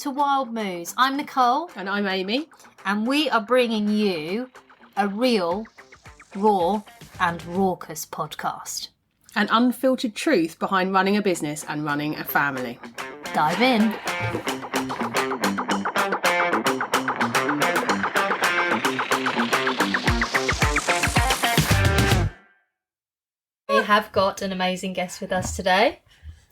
to Wild Moos. I'm Nicole. And I'm Amy. And we are bringing you a real, raw and raucous podcast. An unfiltered truth behind running a business and running a family. Dive in. We have got an amazing guest with us today.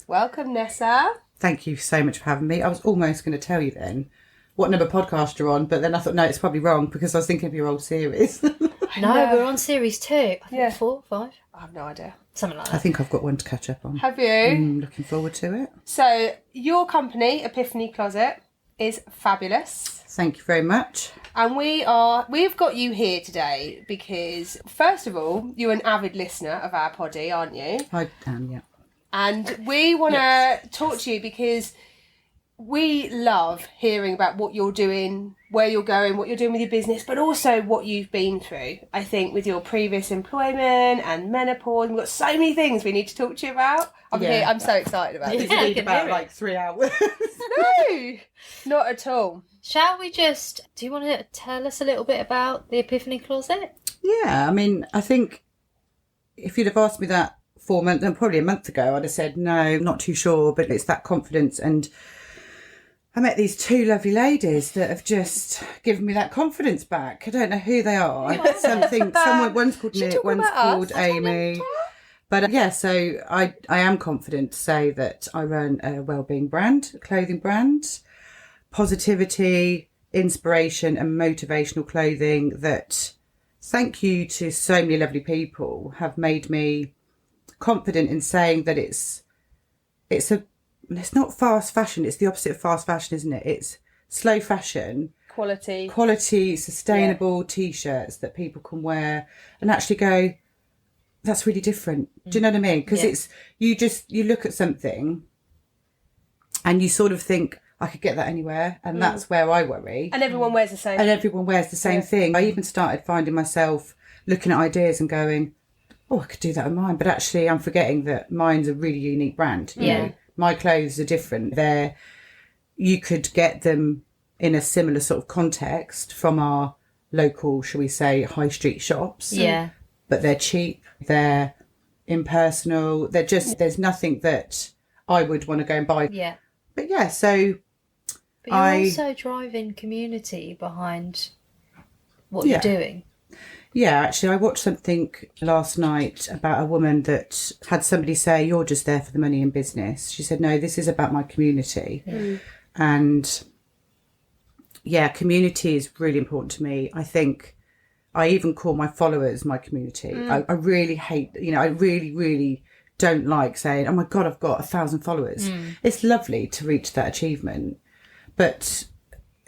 Welcome, Nessa. Thank you so much for having me. I was almost going to tell you then what number podcast you're on, but then I thought, no, it's probably wrong because I was thinking of your old series. No, we're on series 2. I think 4, 5. I have no idea. Something like that. I think I've got one to catch up on. Have you? Looking forward to it. So, your company, Epiphany Closet, is fabulous. Thank you very much. And we've got you here today because, first of all, you're an avid listener of our poddy, aren't you? I am, yeah. And we want to talk to you because we love hearing about what you're doing, where you're going, what you're doing with your business, but also what you've been through. I think with your previous employment and menopause, we've got so many things we need to talk to you about. I'm so excited about this. It's been about like 3 hours. No, not at all. Shall we do you want to tell us a little bit about the Epiphany Closet? Yeah, I mean, I think if you'd have asked me that 4 months, and probably a month ago, I'd have said, no, not too sure, but it's that confidence. And I met these 2 lovely ladies that have just given me that confidence back. I don't know who they are. One's called Nick, one's called Amy. But so I am confident to say that I run a wellbeing brand, a clothing brand, positivity, inspiration and motivational clothing that, thank you to so many lovely people, have made me confident in saying that it's not fast fashion, it's the opposite of fast fashion, isn't it? It's slow fashion, quality sustainable t-shirts that people can wear and actually go, that's really different. Do you know what I mean? Because it's you look at something and you sort of think, I could get that anywhere, and that's where I worry. And everyone wears the same. And everyone wears the same thing. I even started finding myself looking at ideas and going, oh, I could do that with mine. But actually, I'm forgetting that mine's a really unique brand. You know? My clothes are different. You could get them in a similar sort of context from our local, shall we say, high street shops. Yeah. But they're cheap. They're impersonal. There's nothing that I would want to go and buy. Yeah. But so... But you're also driving community behind what you're doing. Yeah, actually, I watched something last night about a woman that had somebody say, you're just there for the money in business. She said, no, this is about my community. And community is really important to me. I think I even call my followers my community. I really hate, I really, really don't like saying, oh my God, I've got 1,000 followers. It's lovely to reach that achievement. But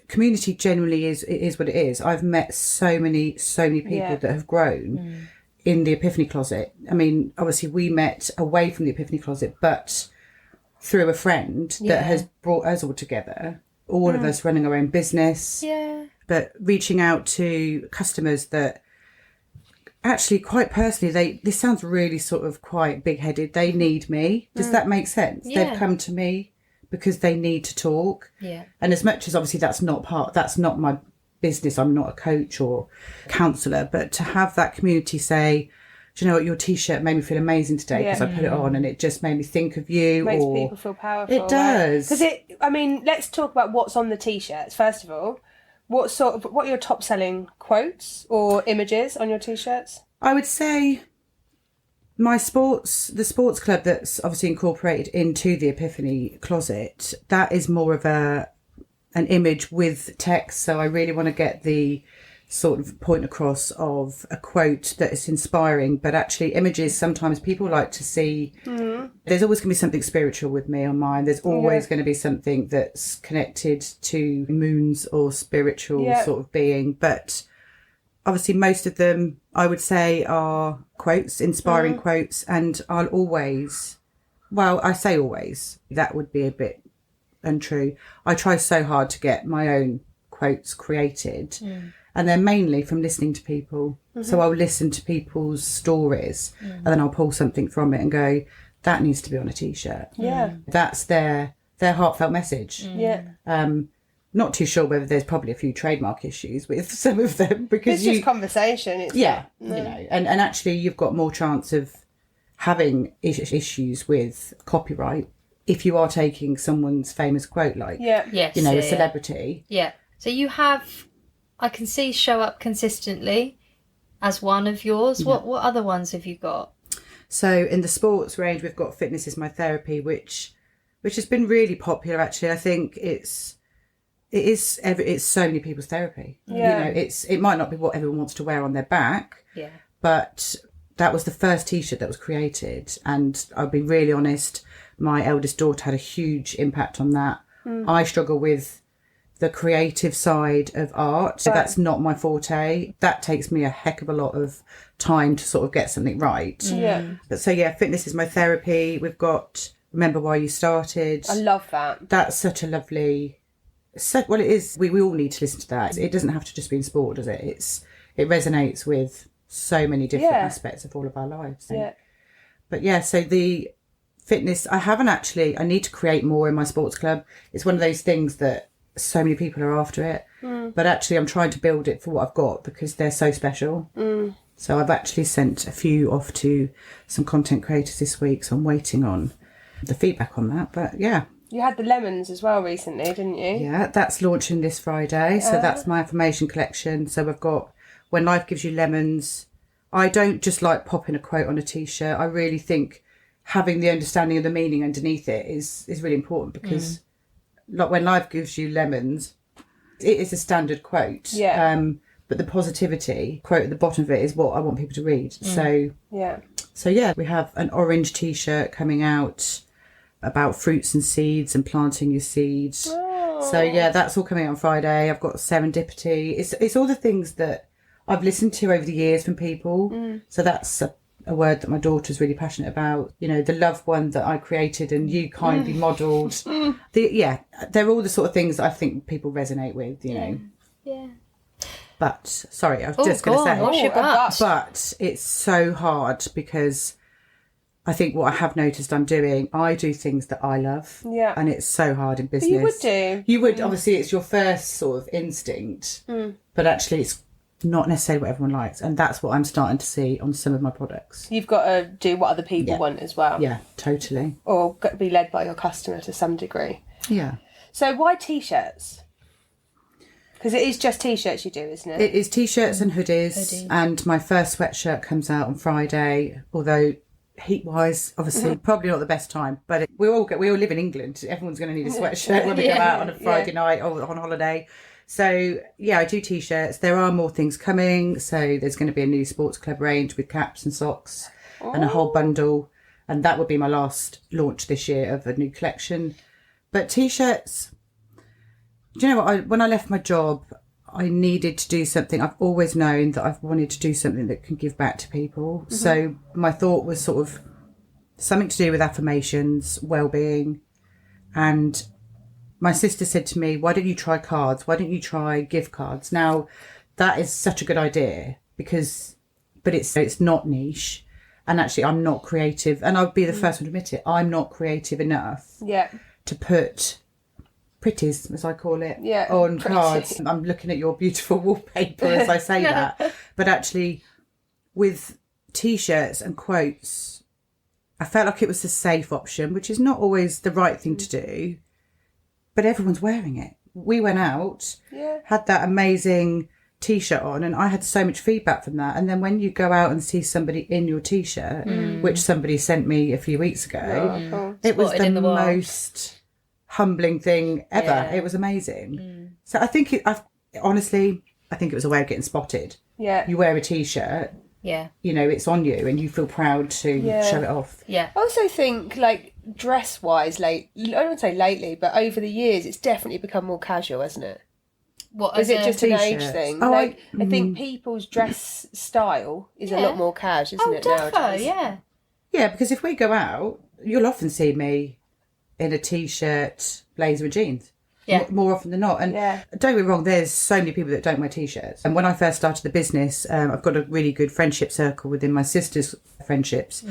community generally is what it is. I've met so many people that have grown in the Epiphany Closet. I mean, obviously we met away from the Epiphany Closet, but through a friend that has brought us all together, all of us running our own business, but reaching out to customers that actually, quite personally, this sounds really sort of quite big-headed. They need me. Does that make sense? They've come to me because they need to talk. Yeah. And as much as obviously that's not my business, I'm not a coach or counsellor, but to have that community say, do you know what, your t-shirt made me feel amazing today because I put it on and it just made me think of you. Makes people feel powerful. It does. Because let's talk about what's on the t-shirts first of all. What are your top selling quotes or images on your t-shirts? I would say the sports club that's obviously incorporated into the Epiphany Closet, that is more of an image with text. So I really want to get the sort of point across of a quote that is inspiring, but actually images, sometimes people like to see, there's always going to be something spiritual with me on mine. There's always going to be something that's connected to moons or spiritual sort of being. But obviously most of them, I would say, are quotes, inspiring quotes. And I'll always, I say always, that would be a bit untrue. I try so hard to get my own quotes created. And they're mainly from listening to people. So I'll listen to people's stories and then I'll pull something from it and go, that needs to be on a t-shirt. Yeah. That's their their heartfelt message. Yeah. Not too sure whether there's probably a few trademark issues with some of them because It's just conversation. It's you know, and actually you've got more chance of having issues with copyright if you are taking someone's famous quote, like Yes, you know, a celebrity. Yeah. So you have, I can see Show Up Consistently as one of yours. What other ones have you got? So in the sports range, we've got Fitness is My Therapy, which has been really popular. Actually, I think it's so many people's therapy. Yeah. You know, it might not be what everyone wants to wear on their back. Yeah. But that was the first T-shirt that was created, and I'll be really honest, my eldest daughter had a huge impact on that. I struggle with the creative side of art, so that's not my forte. That takes me a heck of a lot of time to sort of get something right. Yeah. But so yeah, Fitness is My Therapy. We've got Remember Why You Started. I love that. That's such a lovely... well, it is. We all need to listen to that. It doesn't have to just be in sport, does it? It resonates with so many different aspects of all of our lives. Yeah. But yeah, so the fitness, I need to create more in my sports club. It's one of those things that so many people are after it. But actually I'm trying to build it for what I've got because they're so special. So I've actually sent a few off to some content creators this week. So I'm waiting on the feedback on that. But yeah. You had the lemons as well recently, didn't you? Yeah, that's launching this Friday. So that's my affirmation collection. So we've got When Life Gives You Lemons. I don't just like popping a quote on a T-shirt. I really think having the understanding of the meaning underneath it is really important because like When Life Gives You Lemons, it is a standard quote. Yeah. But the positivity quote at the bottom of it is what I want people to read. So yeah, we have an orange T-shirt coming out about fruits and seeds and planting your seeds. So yeah, that's all coming out on Friday. I've got serendipity. It's all the things that I've listened to over the years from people. So that's a word that my daughter's really passionate about. You know, the loved one that I created and you kindly modelled. They're all the sort of things that I think people resonate with, you know. Yeah. But sorry, I was just going to say, what's your gut? but it's so hard because I think what I have noticed I do things that I love. Yeah. And it's so hard in business. You would do. You would, obviously, it's your first sort of instinct, but actually it's not necessarily what everyone likes. And that's what I'm starting to see on some of my products. You've got to do what other people want as well. Yeah, totally. Or be led by your customer to some degree. Yeah. So why T-shirts? Because it is just T-shirts you do, isn't it? It is T-shirts and hoodies. And my first sweatshirt comes out on Friday, although heat-wise, obviously, probably not the best time. But we all live in England. Everyone's going to need a sweatshirt when we go out on a Friday night or on holiday. So, yeah, I do T-shirts. There are more things coming. So there's going to be a new sports club range with caps and socks and a whole bundle. And that would be my last launch this year of a new collection. But T-shirts, do you know what? When I left my job, I needed to do something. I've always known that I've wanted to do something that can give back to people. So my thought was sort of something to do with affirmations, well-being. And my sister said to me, why don't you try cards? Why don't you try gift cards? Now, that is such a good idea but it's not niche. And actually, I'm not creative. And I'll be the first one to admit it. I'm not creative enough to put pretties, as I call it, on cards. I'm looking at your beautiful wallpaper as I say that. But actually, with T-shirts and quotes, I felt like it was the safe option, which is not always the right thing to do. But everyone's wearing it. We went out, had that amazing T-shirt on, and I had so much feedback from that. And then when you go out and see somebody in your T-shirt, which somebody sent me a few weeks ago, it was the most humbling thing ever. Yeah. It was amazing. So I think honestly, I think it was a way of getting spotted. Yeah. You wear a T-shirt. Yeah. You know, it's on you and you feel proud to show it off. Yeah. I also think, like, dress-wise, I don't want to say lately, but over the years, it's definitely become more casual, hasn't it? What, is it just an age thing? Oh, I think people's dress style is a lot more casual, isn't it, nowadays? Yeah. Yeah, because if we go out, you'll often see me in a T-shirt, blazer and jeans. Yeah. More often than not. And don't get me wrong, there's so many people that don't wear T-shirts. And when I first started the business, I've got a really good friendship circle within my sister's friendships.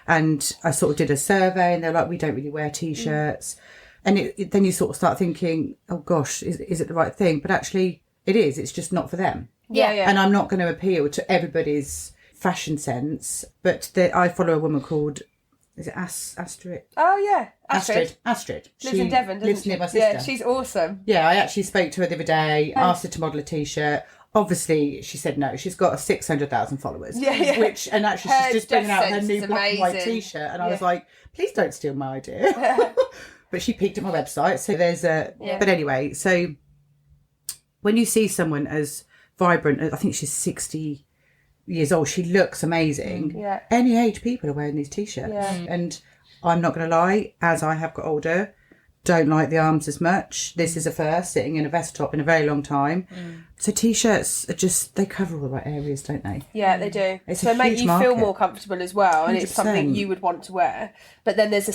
And I sort of did a survey and they're like, we don't really wear T-shirts. And then you sort of start thinking, oh gosh, is it the right thing? But actually it is. It's just not for them. Yeah. And I'm not going to appeal to everybody's fashion sense. But I follow a woman called, is it Astrid? Oh, yeah. Astrid. Lives in Devon, doesn't lives she? near my sister. Yeah, she's awesome. Yeah, I actually spoke to her the other day, asked her to model a T-shirt. Obviously, she said no. She's got 600,000 followers. Yeah. And actually, she's just bringing out her new black and white T-shirt. And I was like, please don't steal my idea. But she peeked at my website. So there's a... Yeah. But anyway, so when you see someone as vibrant, I think she's 60 years old, she looks amazing. Yeah. Any age people are wearing these T-shirts. Yeah. And I'm not going to lie, as I have got older, don't like the arms as much. This is a first, sitting in a vest top in a very long time. So T-shirts are just, they cover all the right areas, don't they? Yeah, they do. It's so a they make huge you market. feel more comfortable as well, and it's 100%. something you would want to wear. But then there's a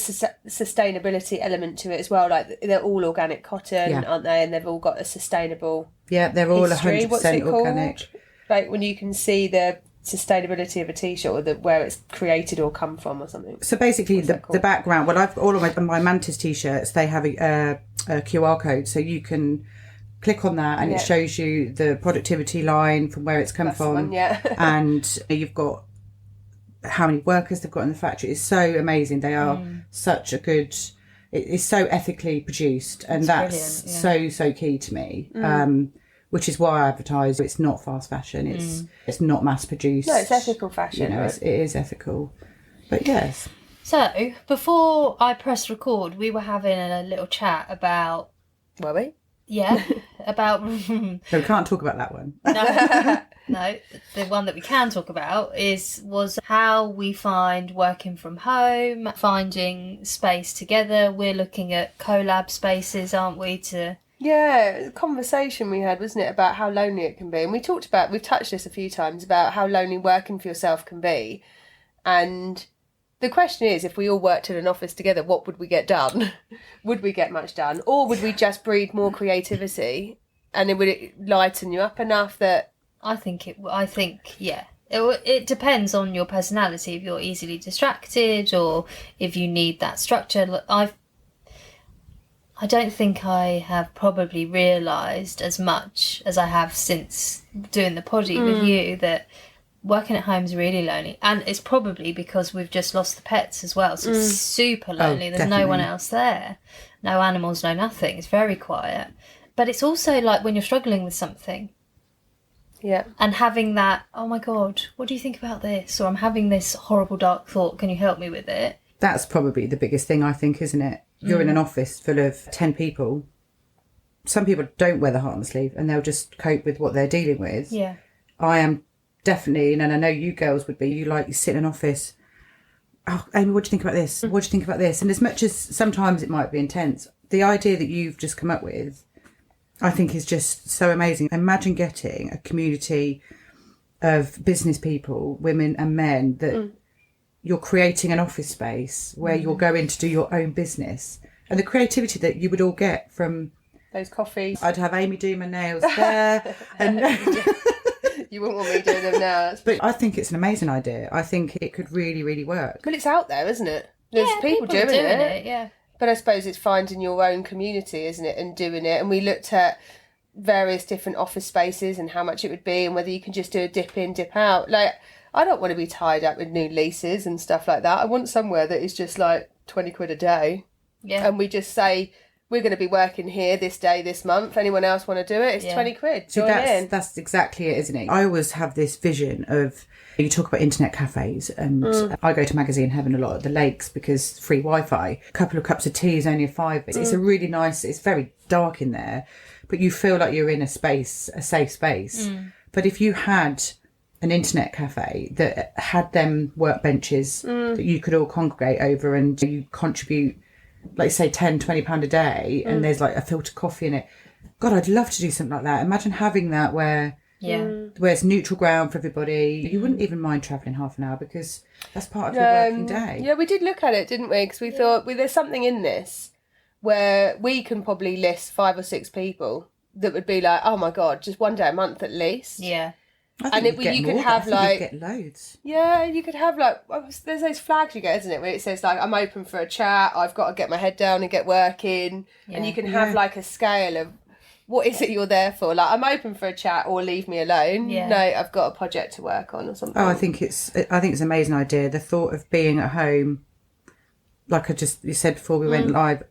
sustainability element to it as well. Like, they're all organic cotton, aren't they? And they've all got a sustainable they're all history. 100% What's it organic. called? Like, when you can see the sustainability of a T-shirt, or where it's created or come from or something. So basically the background, well, I've all of my Mantis T-shirts, they have a QR code, so you can click on that and it shows you the productivity line from where it's come from. And you've got how many workers they've got in the factory. It's so amazing. They are such a good... It's so ethically produced, and that's so key to me. Which is why I advertise. It's not fast fashion. It's not mass produced. No, it's ethical fashion. You know, it is ethical. But yes. So before I pressed record, we were having a little chat about. Were we? Yeah, about. No, we can't talk about that one. No, the one that we can talk about was how we find working from home, finding space together. We're looking at collab spaces, aren't we? Yeah, the conversation we had, wasn't it, about how lonely it can be. And we've touched this a few times about how lonely working for yourself can be. And the question is, if we all worked in an office together, what would we get done? Would we get much done? Or would we just breed more creativity? And would it lighten you up enough that... I think, yeah. It depends on your personality, if you're easily distracted or if you need that structure. I don't think I have probably realised as much as I have since doing the poddy with you that working at home is really lonely. And it's probably because we've just lost the pets as well. So it's super lonely. There's no one else there. No animals, no nothing. It's very quiet. But it's also like when you're struggling with something. Yeah. And having that, oh my God, what do you think about this? Or I'm having this horrible dark thought. Can you help me with it? That's probably the biggest thing, I think, isn't it? You're in an office full of 10 people. Some people don't wear the heart on the sleeve and they'll just cope with what they're dealing with. Yeah. I am definitely, and I know you girls would be, you sit in an office. Oh, Amy, what do you think about this? What do you think about this? And as much as sometimes it might be intense, the idea that you've just come up with, I think is just so amazing. Imagine getting a community of business people, women and men, that you're creating an office space where you're going to do your own business, and the creativity that you would all get from those coffees. I'd have Amy do my nails there, and you wouldn't want me doing them now. But I think it's an amazing idea. I think it could really, really work. Well, it's out there, isn't it? There's people doing it. Yeah. But I suppose it's finding your own community, isn't it, and doing it. And we looked at various different office spaces and how much it would be, and whether you can just do a dip in, dip out. Like, I don't want to be tied up with new leases and stuff like that. I want somewhere that is just like 20 quid a day. Yeah. And we just say, we're going to be working here this day, this month. Anyone else want to do it? It's 20 quid. Join in. That's exactly it, isn't it? I always have this vision of, you talk about internet cafes, and I go to Magazine Heaven a lot at the lakes because free Wi-Fi. A couple of cups of tea is only a £5. It's a really nice, it's very dark in there, but you feel like you're in a space, a safe space. But if you had an internet cafe that had them workbenches that you could all congregate over, and you contribute, like say £10-20 a day, and there's like a filter coffee in it. God, I'd love to do something like that. Imagine having that where it's neutral ground for everybody. You wouldn't even mind travelling half an hour because that's part of your working day. Yeah, we did look at it, didn't we? Because we thought, well, there's something in this where we can probably list 5 or 6 people that would be like, oh my God, just one day a month at least. Yeah. I think And you'd get you more could than- I have think you'd like, get loads. yeah, you could have like, there's those flags you get, isn't it, where it says like, I'm open for a chat, I've got to get my head down and get working. And you can have like a scale of what is it you're there for. Like, I'm open for a chat or leave me alone. Yeah. No, I've got a project to work on or something. Oh, I think it's an amazing idea. The thought of being at home, like you said before we went live,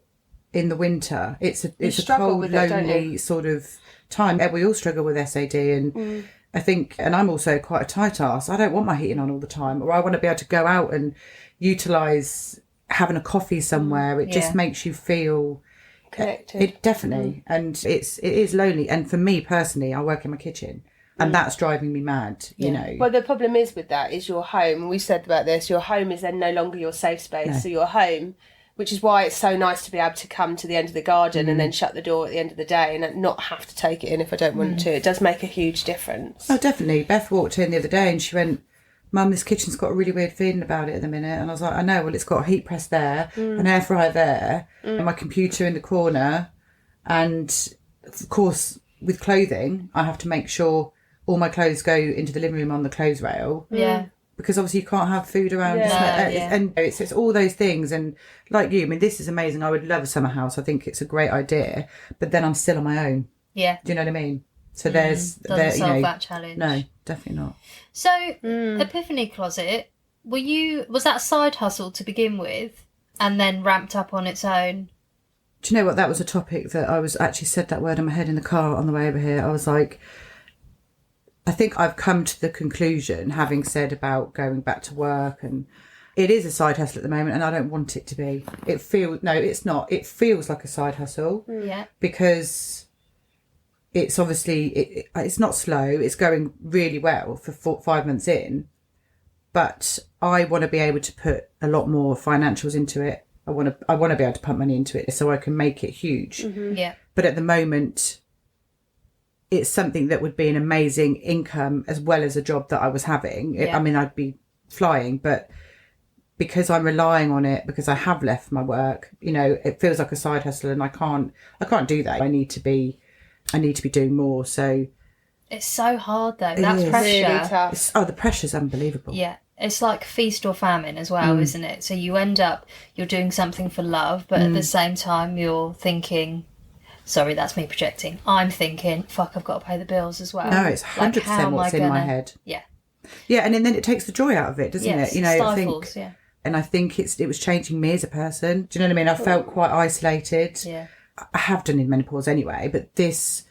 in the winter, it's a struggle cold, with it, don't lonely you? sort of time. We all struggle with SAD, and I think, and I'm also quite a tight ass. I don't want my heating on all the time, or I want to be able to go out and utilise having a coffee somewhere. It just makes you feel connected. It definitely, and it is lonely. And for me personally, I work in my kitchen, and that's driving me mad. You know. Well, the problem is with that is your home. And we said about this. Your home is then no longer your safe space. No. So your home, which is why it's so nice to be able to come to the end of the garden and then shut the door at the end of the day and not have to take it in if I don't want to. It does make a huge difference. Oh, definitely. Beth walked in the other day and she went, "Mum, this kitchen's got a really weird feeling about it at the minute." And I was like, "I know. Well, it's got a heat press there, an air fryer there, and my computer in the corner, and of course with clothing, I have to make sure all my clothes go into the living room on the clothes rail." Yeah. Because obviously you can't have food around, Yeah. and it's all those things. And like you, I mean, this is amazing. I would love a summer house. I think it's a great idea. But then I'm still on my own. Yeah. Do you know what I mean? So there's Doesn't solve that challenge. No, definitely not. So, Epiphany Closet, was that a side hustle to begin with and then ramped up on its own? Do you know what? That was a topic that I was actually said that word in my head in the car on the way over here. I was like, I think I've come to the conclusion, having said about going back to work, and it is a side hustle at the moment, and I don't want it to be. No, it's not. It feels like a side hustle. Yeah. Because it's obviously, it's not slow. It's going really well for 5 months in, but I want to be able to put a lot more financials into it. I want to be able to pump money into it so I can make it huge. Yeah. But at the moment, it's something that would be an amazing income as well as a job that I was having. Yeah. I mean, I'd be flying, but because I'm relying on it, because I have left my work, you know, it feels like a side hustle, and I can't do that. I need to be doing more. So It's so hard though. That's is. pressure. Really tough. the pressure's unbelievable. Yeah. It's like feast or famine as well, isn't it? So you end up, you're doing something for love, but at the same time you're thinking, sorry, that's me projecting. I'm thinking, fuck, I've got to pay the bills as well. No, it's 100% how am what's I in my gonna- head. Yeah. Yeah, and then it takes the joy out of it, doesn't Yes, it? You know, I stifles, think, yeah. and I think it was changing me as a person. Do you know what I mean? I felt quite isolated. Yeah. I have done in menopause anyway, but this,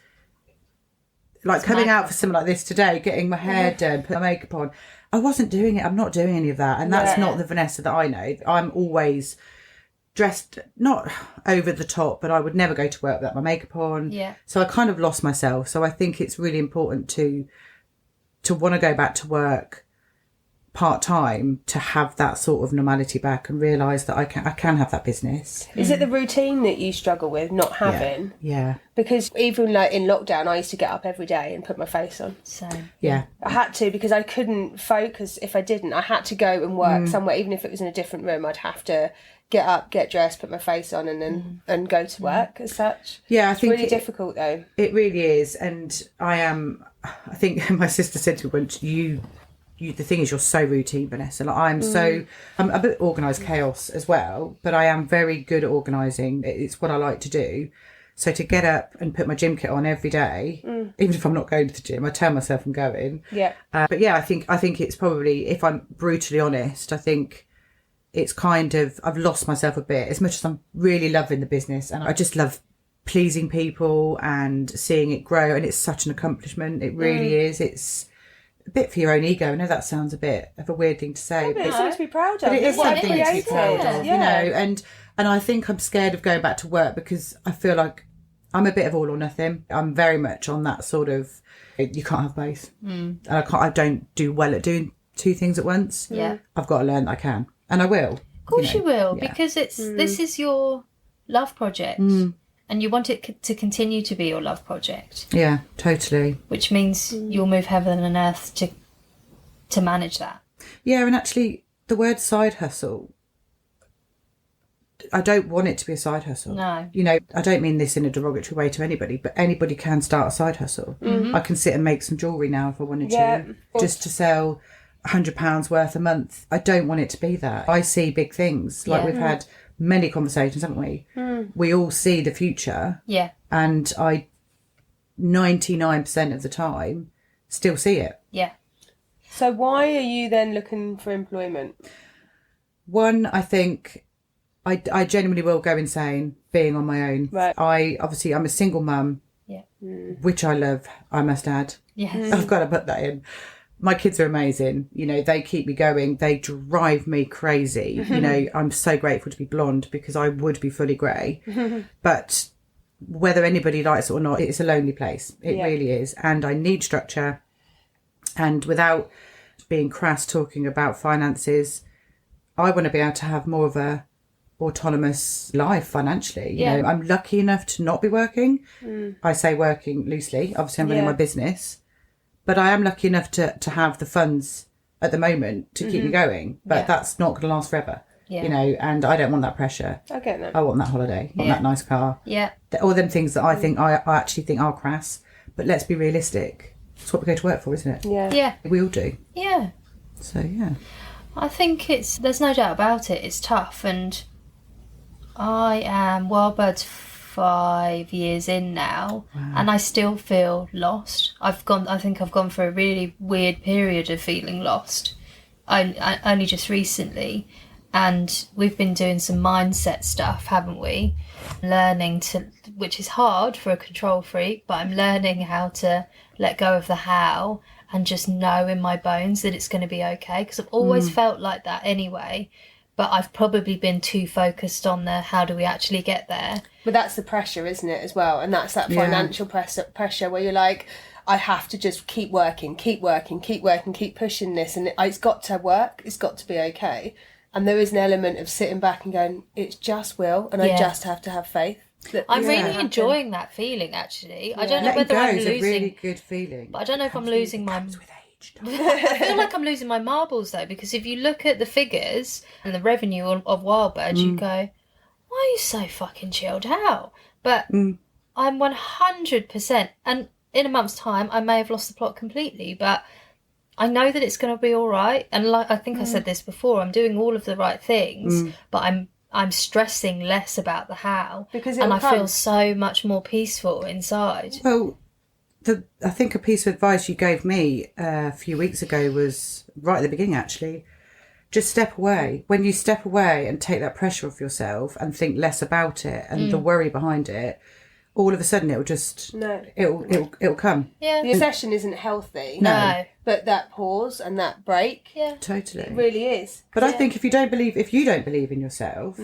like coming out for something like this today, getting my hair done, putting my makeup on, I wasn't doing it. I'm not doing any of that. And that's not the Vanessa that I know. I'm always dressed, not over the top, but I would never go to work without my makeup on. Yeah. So I kind of lost myself. So I think it's really important to want to go back to work part-time, to have that sort of normality back and realise that I can have that business. Is it the routine that you struggle with not having? Yeah. Because even like in lockdown, I used to get up every day and put my face on. Same. Yeah. I had to, because I couldn't focus if I didn't. I had to go and work somewhere, even if it was in a different room. I'd have to get up, get dressed, put my face on, and then and go to work as such. Yeah, I It's think really difficult though. It really is. And I think my sister said to me once, you the thing is, you're so routine, Vanessa. Like I'm a bit organised chaos as well, but I am very good at organising. It's what I like to do. So to get up and put my gym kit on every day, even if I'm not going to the gym, I tell myself I'm going. Yeah. But yeah, I think it's probably, if I'm brutally honest, I think it's kind of, I've lost myself a bit, as much as I'm really loving the business, and I just love pleasing people and seeing it grow, and it's such an accomplishment. It really is. It's a bit for your own ego. I know that sounds a bit of a weird thing to say, But it's something to be proud of. but it is What I've something to be created. proud of, you know. And I think I'm scared of going back to work because I feel like I'm a bit of all or nothing. I'm very much on that sort of, you can't have both. And I don't do well at doing two things at once. Yeah. I've got to learn that I can, and I will. Of course you will, yeah. because this is your love project. And you want it to continue to be your love project, Yeah, totally. which means you'll move heaven and earth to manage that. Yeah, and actually, the word side hustle, I don't want it to be a side hustle. No. You know, I don't mean this in a derogatory way to anybody, but anybody can start a side hustle. I can sit and make some jewellery now if I wanted to, just to sell £100 worth a month. I don't want it to be that. I see big things. Like we've had many conversations, haven't we? We all see the future. Yeah. And I 99% of the time still see it. Yeah. So why are you then looking for employment? One, I think I genuinely will go insane being on my own. Right. I'm a single mum, which I love, I must add. Yes. I've got to put that in. My kids are amazing. You know, they keep me going. They drive me crazy. You know, I'm so grateful to be blonde because I would be fully grey. But whether anybody likes it or not, it's a lonely place. It really is. And I need structure. And without being crass talking about finances, I want to be able to have more of a autonomous life financially. You know, I'm lucky enough to not be working. I say working loosely. Obviously, I'm running my business. But I am lucky enough to have the funds at the moment to keep me going. But that's not going to last forever. Yeah. You know, and I don't want that pressure. I get that. I want that holiday. I want that nice car. Yeah. All them things that I think I actually think are crass. But let's be realistic. It's what we go to work for, isn't it? Yeah. Yeah. We all do. Yeah. So, yeah. I think there's no doubt about it. It's tough, and I am Wildbird's 5 years in now, and I still feel lost. I think I've gone through a really weird period of feeling lost. I only just recently, and we've been doing some mindset stuff, haven't we? Learning to, which is hard for a control freak, but I'm learning how to let go of the how and just know in my bones that it's going to be okay, because I've always felt like that anyway, but I've probably been too focused on the how do we actually get there. But that's the pressure, isn't it, as well? And that's that financial pressure where you're like, I have to just keep working, keep pushing this, and it's got to work, it's got to be okay. And there is an element of sitting back and going, it's just will, and I just have to have faith. I'm really enjoying that feeling, actually. I don't know Letting whether go I'm is losing... a really good feeling. But I don't know if I'm losing my... Comes with age. I feel like I'm losing my marbles, though, because if you look at the figures and the revenue of Wildbird, you go, why are you so fucking chilled out? But I'm 100%, and in a month's time, I may have lost the plot completely, but I know that it's going to be all right. And like I think I said this before, I'm doing all of the right things, but I'm stressing less about the how, because I feel so much more peaceful inside. Well, I think a piece of advice you gave me a few weeks ago was right at the beginning, actually. Just step away. When you step away and take that pressure off yourself and think less about it and the worry behind it, all of a sudden it'll just it'll come. Yeah. The obsession isn't healthy. No. But that pause and that break, Totally. it really is. But I think if you don't believe in yourself,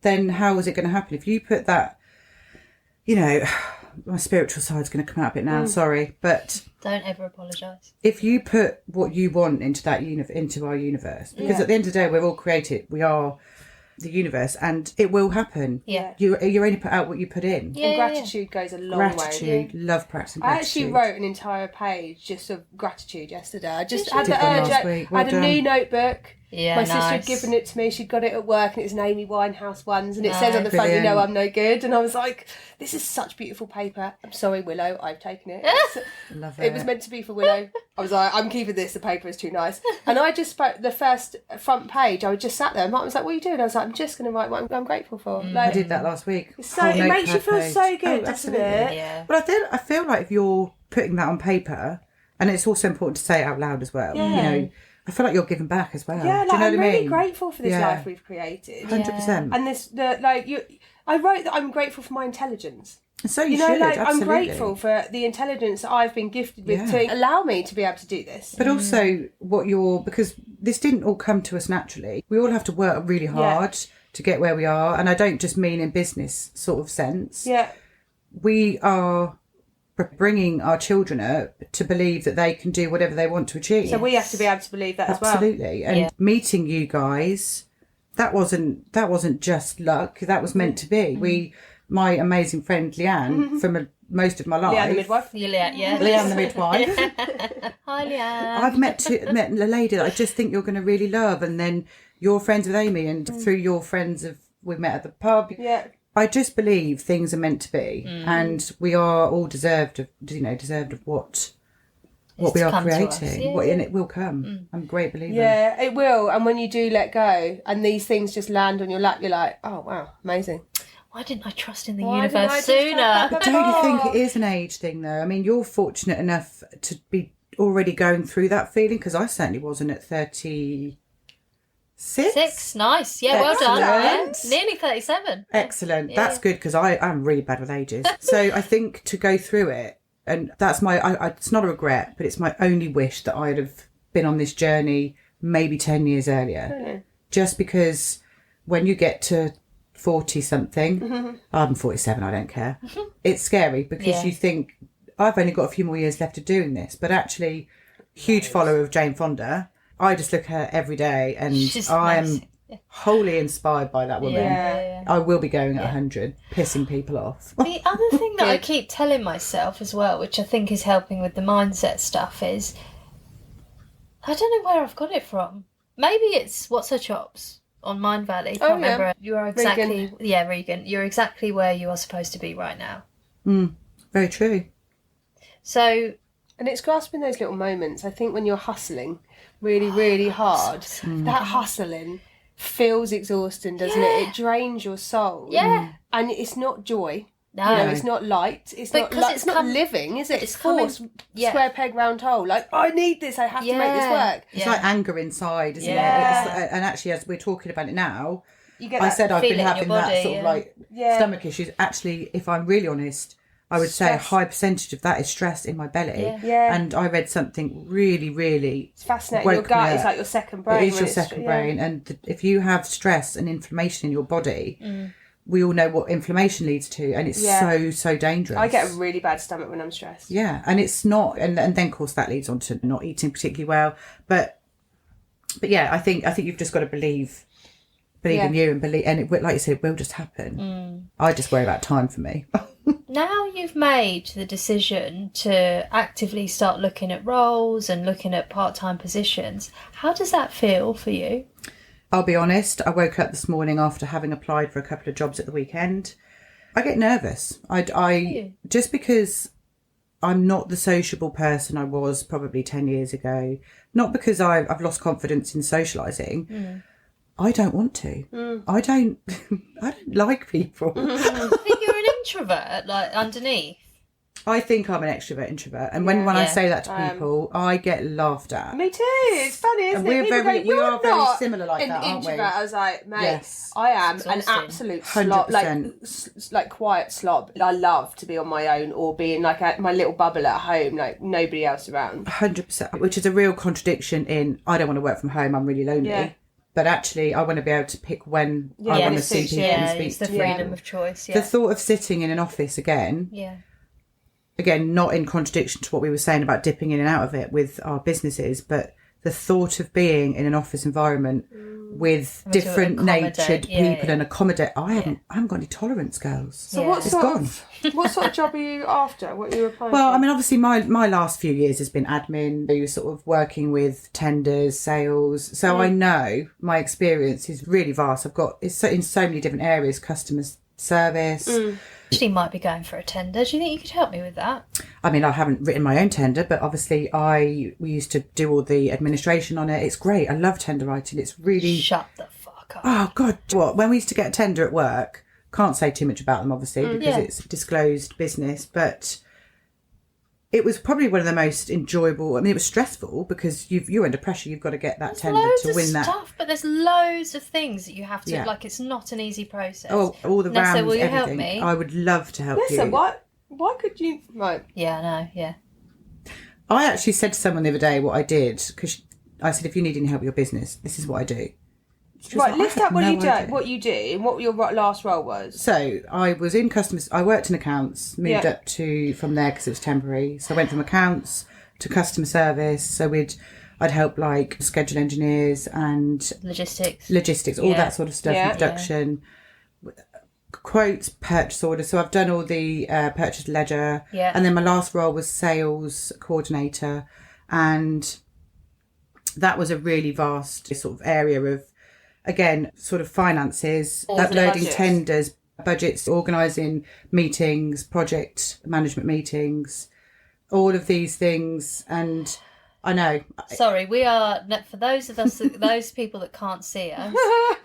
then how is it going to happen? If you put that, you know, my spiritual side's going to come out a bit now. Sorry, but Don't ever apologise. if you put what you want into that into our universe, because at the end of the day we're all created. We are the universe, and it will happen. Yeah. You only put out what you put in. Yeah, And gratitude goes a long way. Gratitude, love practicing I gratitude. actually wrote an entire page just of gratitude yesterday. I just had Did the one urge. last week. I had Well a new done. notebook. Yeah, My sister had nice. given it to me. She'd got it at work, and it's an Amy Winehouse ones, and it says on the front, Brilliant. "You know I'm no good." And I was like, "This is such beautiful paper." I'm sorry, Willow, I've taken it. Love It was meant to be for Willow. I was like, I'm keeping this. The paper is too nice. And I just spoke the first front page. I just sat there, and Martin was like, "What are you doing?" I was like, "I'm just going to write what I'm grateful for." I Like, did that last week. so Whole it makes you notepad feel page. so good, Oh, doesn't absolutely. it? Yeah. But I feel like if you're putting that on paper, and it's also important to say it out loud as well. You know, I feel like you're giving back as well. Yeah, Do you like know I'm what I really mean? grateful for this Yeah. life we've created. 100%. And I wrote that I'm grateful for my intelligence. So you You know, should, like absolutely. I'm grateful for the intelligence that I've been gifted with to allow me to be able to do this. But also because this didn't all come to us naturally. We all have to work really hard to get where we are. And I don't just mean in business sort of sense. Yeah, We are bringing our children up to believe that they can do whatever they want to achieve. so we have to be able to believe that as well. Absolutely. And meeting you guys, that wasn't just luck. That was meant to be. My amazing friend Leanne, from most of my life. Yeah, the midwife. Leanne the midwife. Hi, Leanne. I've met a lady that I just think you're going to really love, and then you're friends with Amy, and through your friends of we met at the pub. Yeah. I just believe things are meant to be, and we are all deserved of what we are creating, and it will come. I'm a great believer. Yeah, it will. And when you do let go, and these things just land on your lap, you're like, oh wow, amazing. Why didn't I trust in the universe sooner? Don't you think it is an age thing, though? I mean, you're fortunate enough to be already going through that feeling, because I certainly wasn't at 36. Nice. Yeah, well done. Yeah. Excellent. Nearly 37. Excellent. Yeah. That's good, because I'm really bad with ages. So I think to go through it, and that's it's not a regret, but it's my only wish that I'd have been on this journey maybe 10 years earlier. Just because when you get to 40 something, I'm 47, I don't care. It's scary, because you think, I've only got a few more years left of doing this, but actually, huge follower of Jane Fonda. I just look at her every day, and I am wholly inspired by that woman. Yeah. I will be going at 100, pissing people off. The other thing that I keep telling myself as well, which I think is helping with the mindset stuff, is I don't know where I've got it from. Maybe it's What's Her Chops on Mind Valley. Can't remember. You are exactly Regan. You're exactly where you are supposed to be right now. Very true. So, and it's grasping those little moments. I think when you're hustling really, really hard, that hustling feels exhausting, doesn't it? It drains your soul. Yeah. And it's not joy. no. You know, it's not light. It's not like, it's not living, is it? It's force, square peg round hole. Like, I need this. I have to make this work. It's like anger inside, isn't it? And actually, as we're talking about it now, you get I said I've been having body, that sort of like stomach issues. Actually, if I'm really honest, I would say a high percentage of that is stress in my belly. And I read something really, really... It's fascinating. Your gut is like your second brain. It is your second brain. And if you have stress and inflammation in your body, we all know what inflammation leads to. And it's so dangerous. I get a really bad stomach when I'm stressed. Yeah. And it's not... And then, of course, that leads on to not eating particularly well. But yeah, I think you've just got to believe in you and believe... And it, like you said, it will just happen. I just worry about time for me. Now you've made the decision to actively start looking at roles and looking at part-time positions, how does that feel for you? I'll be honest, I woke up this morning after having applied for a couple of jobs at the weekend. I get nervous. I just because I'm not the sociable person I was probably 10 years ago, not because I've lost confidence in socialising. I don't want to. I don't like people. I think you're an introvert, like, underneath. I think I'm an extrovert introvert, and when I say that to people, I get laughed at. Me too. It's funny, isn't and it? We are very similar like that, aren't we? I was like, mate, I am an absolute slob, like quiet slob. I love to be on my own or be in like my little bubble at home, like nobody else around. 100%, which is a real contradiction in I don't want to work from home. I'm really lonely. Yeah. But actually, I want to be able to pick when I want to see people and speak it's the to freedom of choice. The thought of sitting in an office again, not in contradiction to what we were saying about dipping in and out of it with our businesses, but the thought of being in an office environment with different natured people and accommodate. I haven't got any tolerance, girls. So what sort of job are you after? What are you applying Well, for? I mean, obviously my last few years has been admin. You sort of working with tenders, sales. So I know my experience is really vast. It's in so many different areas, customer service. Actually might be going for a tender. Do you think you could help me with that? I mean, I haven't written my own tender, but obviously we used to do all the administration on it. It's great. I love tender writing. It's really... Shut the fuck up. Oh, God. What? When we used to get a tender at work, can't say too much about them, obviously, because it's disclosed business, but it was probably one of the most enjoyable. I mean, it was stressful because you're under pressure. You've got to get that tender to win that. Stuff, but there's loads of things that you have to, like, it's not an easy process. Oh, all the Nessa, rounds, will you everything. help me? I would love to help you. Listen, why could you... Right. Yeah, I know, yeah. I actually said to someone the other day what I did, because I said, if you need any help with your business, this is what I do. Right, list out what you do and what your last role was. So I was in customers. I worked in accounts, moved up from there because it was temporary. So I went from accounts to customer service. So I'd help like schedule engineers and logistics, all that sort of stuff, in production, quotes, purchase orders. So I've done all the purchase ledger, and then my last role was sales coordinator, and that was a really vast sort of area of again, sort of finances, All the uploading budgets. tenders, budgets, organising meetings, project management meetings, all of these things. And I know. Sorry, we are, for those of us, those people that can't see us,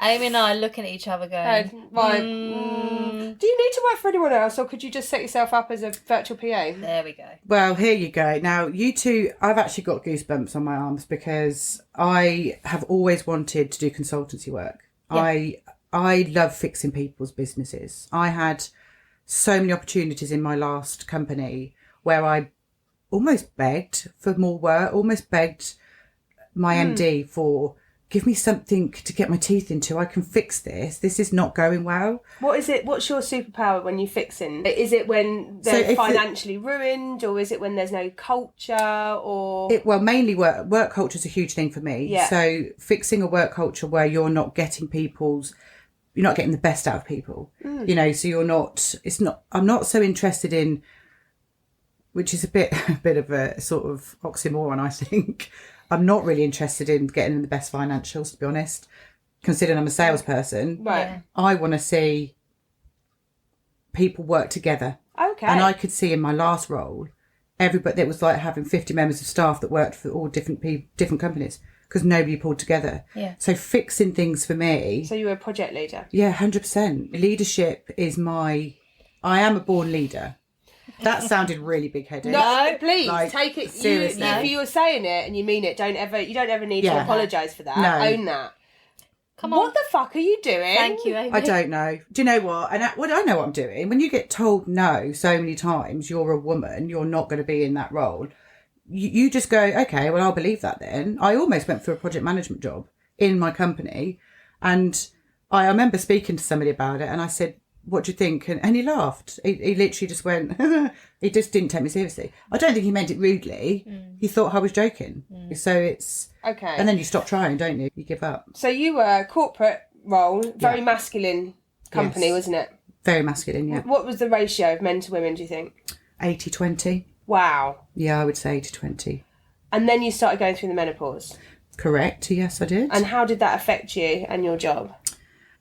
Amy and I are looking at each other going, Do you need to work for anyone else, or could you just set yourself up as a virtual PA? there we go. Well, here you go. Now, you two, I've actually got goosebumps on my arms because I have always wanted to do consultancy work. Yeah. I love fixing people's businesses. I had so many opportunities in my last company where I almost begged for more work, almost begged my MD for, give me something to get my teeth into. I can fix this. This is not going well. What is it? What's your superpower when you're fixing? Is it when they're financially ruined, or is it when there's no culture, or? Well, mainly work culture is a huge thing for me. Yeah. So fixing a work culture where you're not getting the best out of people, so you're not, I'm not so interested in, which is a bit of a sort of oxymoron, I think. I'm not really interested in getting the best financials, to be honest, considering I'm a salesperson. Right. Yeah. I want to see people work together. Okay. And I could see in my last role, everybody, it was like having 50 members of staff that worked for all different companies because nobody pulled together. Yeah. So fixing things for me. So you were a project leader? Yeah, 100%. Leadership is I am a born leader. That sounded really big-headed. No, please Like, take it. seriously. If you're saying it and you mean it, you don't ever need to apologise for that. No. Own that. Come on. What the fuck are you doing? Thank you, Amy. I don't know. Do you know what? And I know what I'm doing. When you get told no so many times, you're a woman, you're not going to be in that role. You just go, okay, well, I'll believe that then. I almost went for a project management job in my company. And I remember speaking to somebody about it and I said, what do you think? And he laughed. He literally just went, he just didn't take me seriously. I don't think he meant it rudely. He thought I was joking. So it's... Okay. And then you stop trying, don't you? You give up. So you were a corporate role, very masculine company, Yes. wasn't it? Very masculine, yeah. What was the ratio of men to women, do you think? 80-20. Wow. Yeah, I would say 80-20. And then you started going through the menopause. Correct. Yes, I did. And how did that affect you and your job?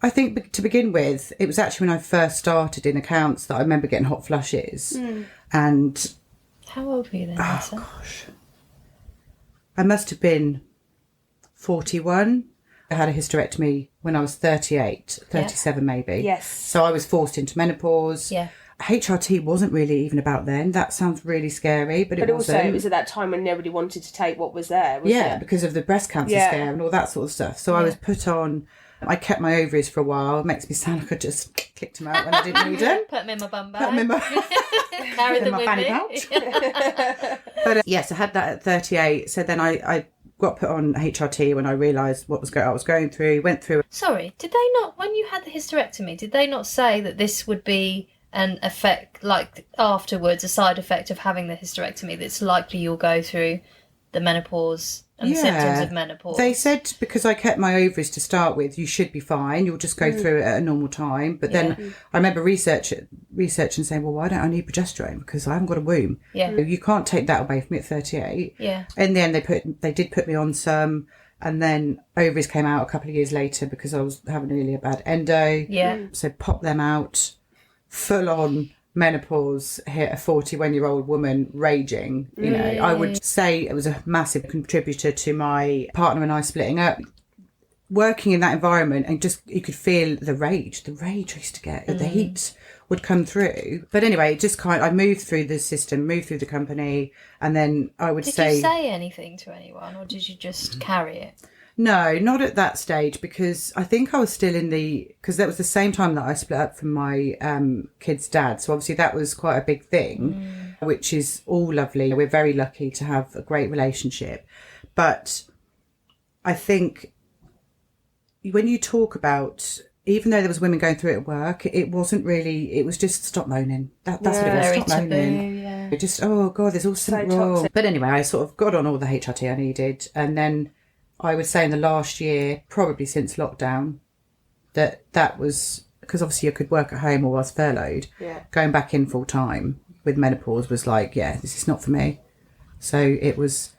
I think to begin with, it was actually when I first started in accounts that I remember getting hot flushes. And... How old were you then, Nessa? Gosh. I must have been 41. I had a hysterectomy when I was 38, 37 maybe. Yes. So I was forced into menopause. Yeah. HRT wasn't really even about then. That sounds really scary, but it wasn't. Also, it was at that time when nobody wanted to take what was there, wasn't Yeah, it? because of the breast cancer scare and all that sort of stuff. So I was put on... I kept my ovaries for a while. It makes me sound like I just clicked them out when I didn't need them. Put them in my bum bag. Put them in my... Carry in them my with fanny me. pouch. But yes, I had that at 38. So then I got put on HRT when I realised what I was going through. Went through. Sorry, did they not, when you had the hysterectomy, did they not say that this would be an effect, like afterwards, a side effect of having the hysterectomy, that's likely you'll go through the menopause and the symptoms of menopause? They said because I kept my ovaries to start with, you should be fine. You'll just go through it at a normal time. But then I remember researching saying, well, why don't I need progesterone? Because I haven't got a womb. Yeah. You can't take that away from me at 38. Yeah. In the end, they did put me on some. And then ovaries came out a couple of years later because I was having really a bad endo. Yeah. So popped them out, full on menopause hit a 41-year-old woman raging. You know, I would say it was a massive contributor to my partner and I splitting up. Working in that environment and just, you could feel the rage I used to get. The heat would come through. But anyway, I moved through the system, moved through the company, and then I would Did say... you say anything to anyone, or did you just carry it? No, not at that stage, because I think I was still because that was the same time that I split up from my kid's dad. So obviously that was quite a big thing, which is all lovely. We're very lucky to have a great relationship. But I think when you talk about, even though there was women going through it at work, it wasn't really, it was just stop moaning. That's what it was, Very stop moaning. taboo, yeah. It just, oh God, there's all something wrong. toxic. But anyway, I sort of got on all the HRT I needed. And then I would say in the last year, probably since lockdown, that was, because obviously I could work at home or I was furloughed. Yeah. Going back in full time with menopause was like, yeah, this is not for me. So it was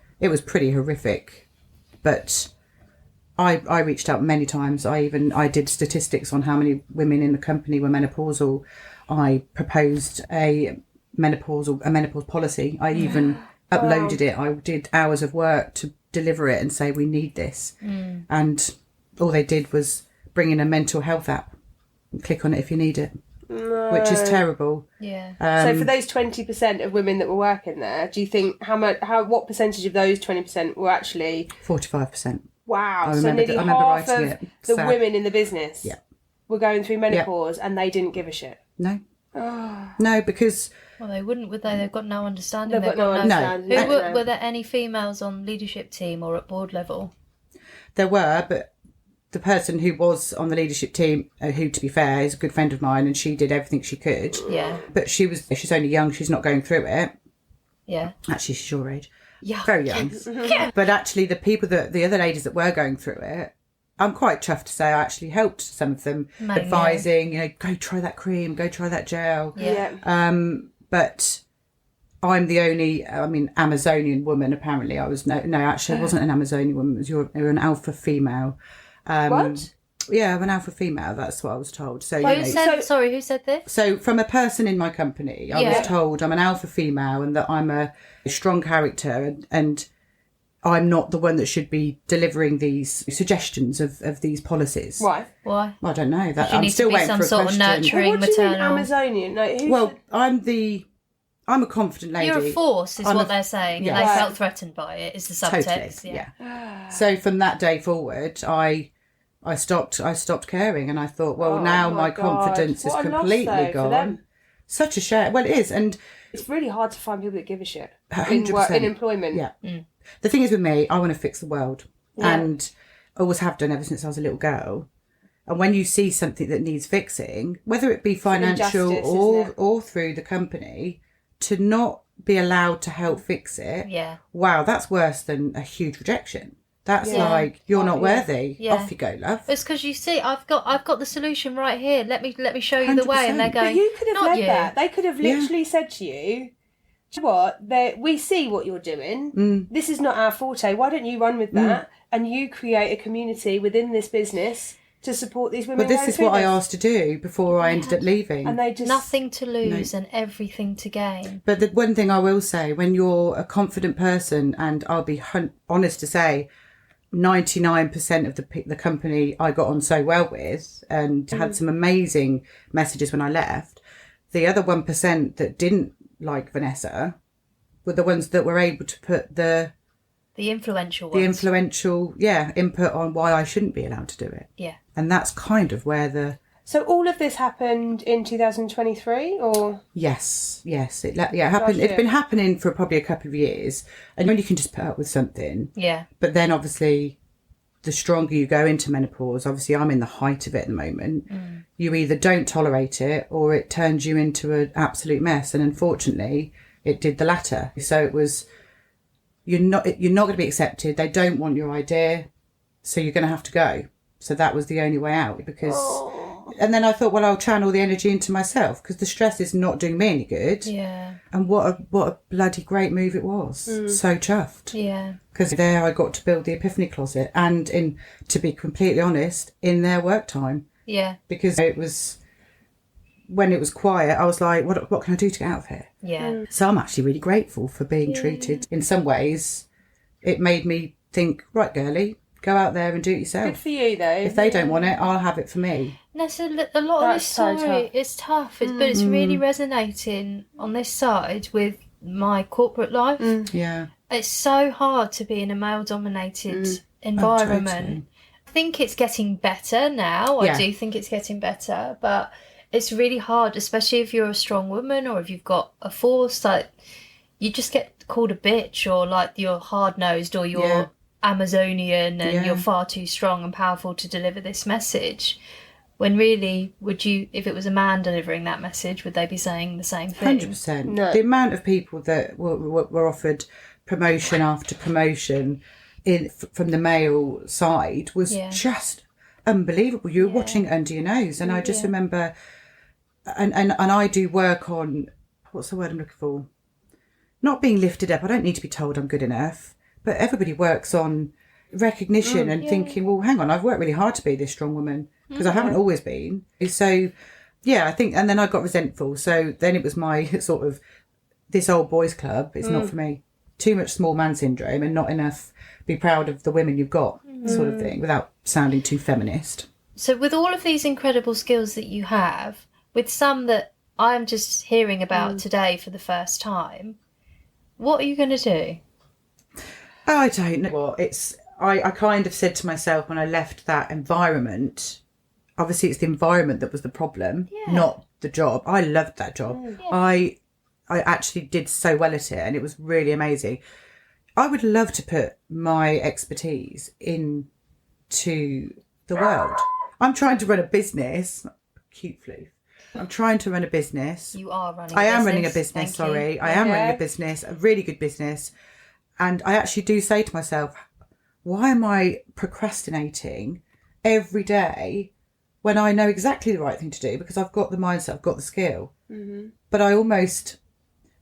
pretty horrific. But I reached out many times. I did statistics on how many women in the company were menopausal. I proposed a menopause policy. I even uploaded it. I did hours of work to deliver it and say we need this. And all they did was bring in a mental health app and click on it if you need it. No. Which is terrible. Yeah. So for those 20% of women that were working there, do you think what percentage of those 20% were actually 45%? Wow. So nearly half of the women in the business were going through menopause and they didn't give a shit. No. No, because well, they wouldn't, would they? They've got no understanding. They've got no understanding. Were there any females on leadership team or at board level? There were, but the person who was on the leadership team, who, to be fair, is a good friend of mine, and she did everything she could. Yeah. But she's only young. She's not going through it. Yeah. Actually, she's your age. Yeah. Very young. Yeah. But actually, the other ladies that were going through it, I'm quite chuffed to say I actually helped some of them, advising, go try that cream, go try that gel. Yeah. But I'm the only, Amazonian woman, apparently. I was, actually, I wasn't an Amazonian woman. You're an alpha female. What? Yeah, I'm an alpha female. That's what I was told. So, who said this? So from a person in my company, I was told I'm an alpha female and that I'm a strong character and I'm not the one that should be delivering these suggestions of these policies. Why? Why? I don't know. That you I'm need still to be waiting some for a sort question. of nurturing, what do you mean maternal. Amazonian? I'm a confident lady. You're a force, is what they're saying. Yeah. And they felt threatened by it. Is the subtext. Totally, yeah. So from that day forward, I stopped caring, and I thought, well, now my confidence is completely gone. Such a shame. Well, it is, and it's really hard to find people that give a shit 100%. in employment. Yeah. The thing is with me, I want to fix the world, and I always have done ever since I was a little girl. And when you see something that needs fixing, whether it be financial or through the company, to not be allowed to help fix it, wow, that's worse than a huge rejection. That's like, you're not worthy. Yeah. Off you go, love. It's because you see, I've got the solution right here. Let me show you the way. And they're going, but you could have led that. They could have literally said to you, "Do you know what? We see what you're doing. This is not our forte. Why don't you run with that and you create a community within this business to support these women?" But this is what I asked to do before I ended up leaving. And they just nothing to lose and everything to gain. But the one thing I will say, when you're a confident person, and I'll be honest to say, 99% of the company I got on so well with and had some amazing messages when I left. The other 1% that didn't like Vanessa were the ones that were able to put the influential input on why I shouldn't be allowed to do it. Yeah. And that's kind of where So all of this happened in 2023, or? Yes. It happened. It's been happening for probably a couple of years, and when you can just put up with something. Yeah. But then obviously, the stronger you go into menopause, obviously I'm in the height of it at the moment. You either don't tolerate it, or it turns you into an absolute mess. And unfortunately, it did the latter. So it was, you're not going to be accepted. They don't want your idea, so you're going to have to go. So that was the only way out, because. And then I thought, well, I'll channel the energy into myself, because the stress is not doing me any good. Yeah. And what a bloody great move it was. So chuffed. Yeah. Because there I got to build the Epiphany Closet, and to be completely honest, in their work time. Yeah. Because it was, when it was quiet, I was like, what can I do to get out of here? Yeah. So I'm actually really grateful for being treated. In some ways, it made me think, right, girlie, go out there and do it yourself. Good for you, though. If they don't want it, I'll have it for me. Nessa, a lot of this story is tough, but it's really resonating on this side with my corporate life. Yeah. It's so hard to be in a male-dominated environment. Oh, totally. I think it's getting better now. I do think it's getting better, but it's really hard, especially if you're a strong woman or if you've got a force. Like, you just get called a bitch, or like you're hard-nosed, or you're Amazonian and you're far too strong and powerful to deliver this message. When really, if it was a man delivering that message, would they be saying the same thing? 100%. No. The amount of people that were offered promotion after promotion from the male side was just unbelievable. You were watching it under your nose. And I just remember, and I do work on, what's the word I'm looking for? Not being lifted up. I don't need to be told I'm good enough. But everybody works on recognition and thinking, well, hang on, I've worked really hard to be this strong woman because I haven't always been. So, yeah, I think, and then I got resentful. So then it was my sort of, this old boys club, it's not for me. Too much small man syndrome and not enough be proud of the women you've got sort of thing without sounding too feminist. So with all of these incredible skills that you have, with some that I'm just hearing about today for the first time, what are you going to do? Oh, I don't know what. I kind of said to myself when I left that environment, obviously it's the environment that was the problem, not the job. I loved that job. I actually did so well at it and it was really amazing. I would love to put my expertise into the world. I'm trying to run a business. Cute floof. I'm trying to run a business. You are running I am running a business, sorry. I am running a business, a really good business. And I actually do say to myself, why am I procrastinating every day when I know exactly the right thing to do? Because I've got the mindset, I've got the skill. But I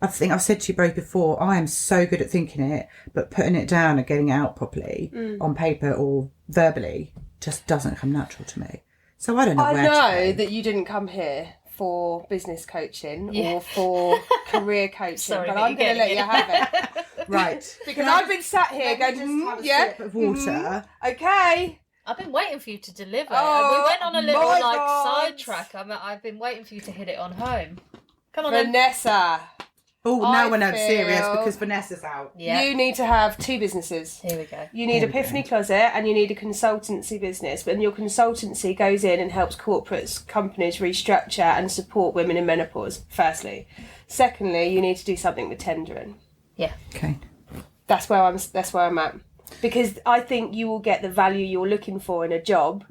think I've said to you both before, I am so good at thinking it, but putting it down and getting it out properly on paper or verbally just doesn't come natural to me. So I don't know where to go. I know that you didn't come here for business coaching or for career coaching, Sorry, but but I'm going to let you have it. Right. Because I've been sat here going, Sip of water. Okay. I've been waiting for you to deliver. Oh, We went on a little my God. sidetrack. I've been waiting for you to hit it on home. Come on, then. Vanessa, Oh, now I we're not serious feel- because Vanessa's out. Yeah. you need to have two businesses. Here we go. You need Epiphany Closet and you need a consultancy business. But your consultancy goes in and helps corporates, companies restructure and support women in menopause, firstly. Secondly, you need to do something with tendering. Yeah. Okay. That's where I'm at. Because I think you will get the value you're looking for in a job,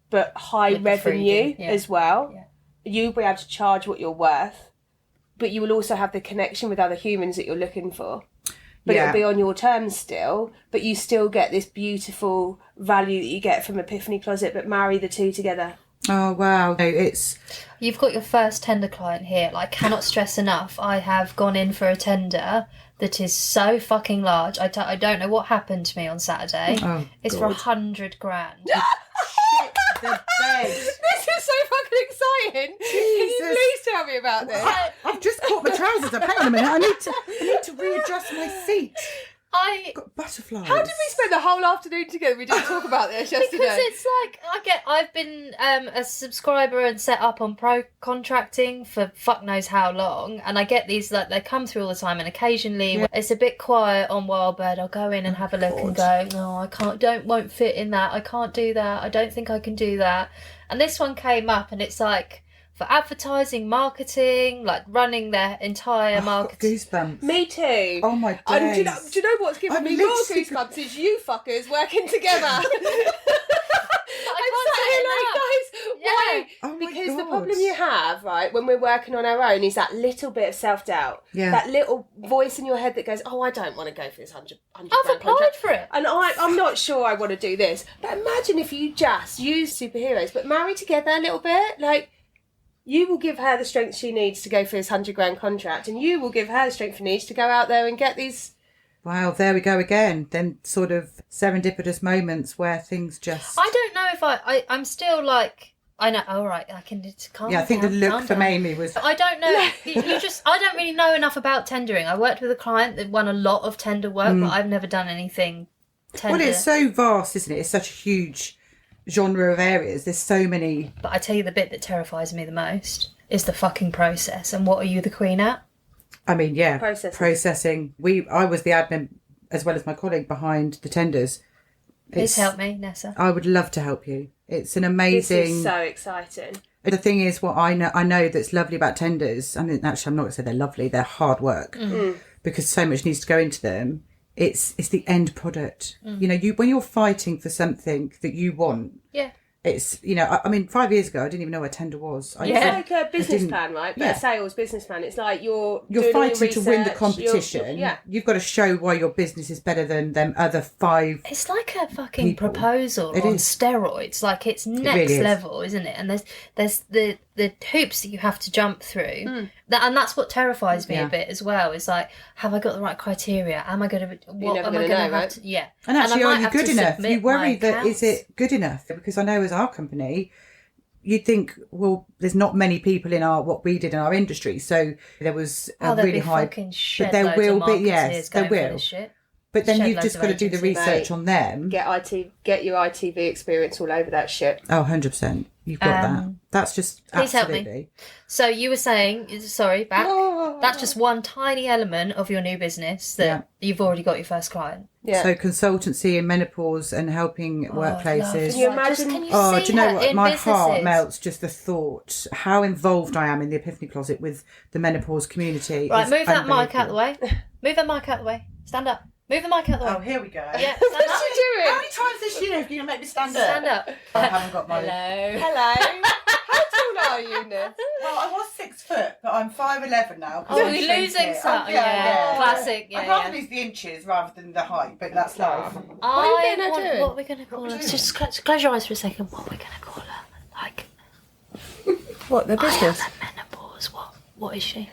but high With the revenue freedom, as well. Yeah. You'll be able to charge what you're worth, but you will also have the connection with other humans that you're looking for. But Yeah. it'll be on your terms still, but you still get this beautiful value that you get from Epiphany Closet, but marry the two together. Oh, wow. No, it's... You've got your first tender client here. Like, cannot stress enough. I have gone in for a tender that is so fucking large. I don't know what happened to me on Saturday. Oh, it's God. for $100,000. The bed. This is so fucking exciting! Can you Jesus. please tell me about this? I've just caught my trousers up. Hang on a minute. I need to readjust my seat. I've got butterflies. How did we spend the whole afternoon together? We didn't talk about this yesterday. Because it's like I've been a subscriber and set up on pro contracting for fuck knows how long, and I get these they come through all the time, and occasionally when it's a bit quiet on Wildbird, I'll go in and have a look and go, no, I can't, won't fit in that, I can't do that, I don't think I can do that. And this one came up, and it's like for advertising, marketing, like running their entire marketing. Goosebumps. Me too. Oh my days. And do you know what's giving I'm me more literally- goosebumps is you fuckers working together. I'm sat here like, guys, why? Oh my Because the God. problem you have, right, when we're working on our own is that little bit of self-doubt. Yeah. That little voice in your head that goes, oh, I don't want to go for this 100 I've grand applied contract. for it. And I'm not sure I want to do this. But imagine if you just use superheroes, but marry together a little bit. Like, you will give her the strength she needs to go for this 100 grand contract, and you will give her the strength she needs to go out there and get these. Wow, there we go again. Then sort of serendipitous moments where things just... I don't know if I'm still like, I know, all right, I can calm Yeah, I think down, the look calm for down. Amy was... I don't know. I don't really know enough about tendering. I worked with a client that won a lot of tender work, but I've never done anything tender. Well, it's so vast, isn't it? It's such a huge genre of areas. There's so many... But I tell you, the bit that terrifies me the most is the fucking process. And what are you the queen at? I mean, yeah, Processing. I was the admin as well as my colleague behind the tenders. Please help me, Nessa. I would love to help you. It's an This amazing... is so exciting. The thing is, what I know that's lovely about tenders, I mean, actually, I'm not going to say they're lovely, they're hard work because so much needs to go into them. It's the end product. You know, when you're fighting for something that you want, Yeah. it's, you know, I mean, 5 years ago, I didn't even know what a tender was. It's like a business plan, right? But a sales business plan. It's like you're doing all your fighting to win the research, competition. yeah. You've got to show why your business is better than them other five. It's like a fucking People. proposal It on is. steroids. Like, it's next really is. level, isn't it? And there's the the hoops that you have to jump through, and that's what terrifies me a bit as well. Is like, have I got the right criteria? Am I going to? What am I going to have to? Yeah. And actually, I are might you have good to enough? submit You worry my that is accounts. it good enough? Because I know as our company, you'd think, well, there's not many people in what we did in our industry, so there was a there'll really be high. fucking But there shed will loads of be, yes, marketeers there going for will. this shit. But then Shed you've loads just of got to do the agencies. research on them. Get your ITV experience all over that shit. Oh, 100%. You've got that. That's just Please help me. absolutely. So you were saying, sorry, back. That's just one tiny element of your new business that you've already got your first client. Yeah. So consultancy in menopause and helping workplaces. Can you imagine? Can you Oh, see do you know her what? in My businesses? heart melts just the thought how involved I am in the Epiphany Closet with the menopause community. Right, is move that mic out the unbelievable. way. Move that mic out the way. Stand up. Move the mic out the way. Oh, here we go. Yeah, stand What's up. she doing? How many times this year have you going to make me stand up? Stand up. I haven't got my... Hello. Hello. How tall are you, Ness? Well, I was 6 foot, but I'm 5'11" now. Oh, we're losing some. Yeah, classic. I'd Yeah, rather yeah. lose the inches rather than the height, but that's life. What are you gonna do? What are we going to call her? Just close your eyes for a second. What are we going to call her? Like, What, the business? I am the menopause. What is she?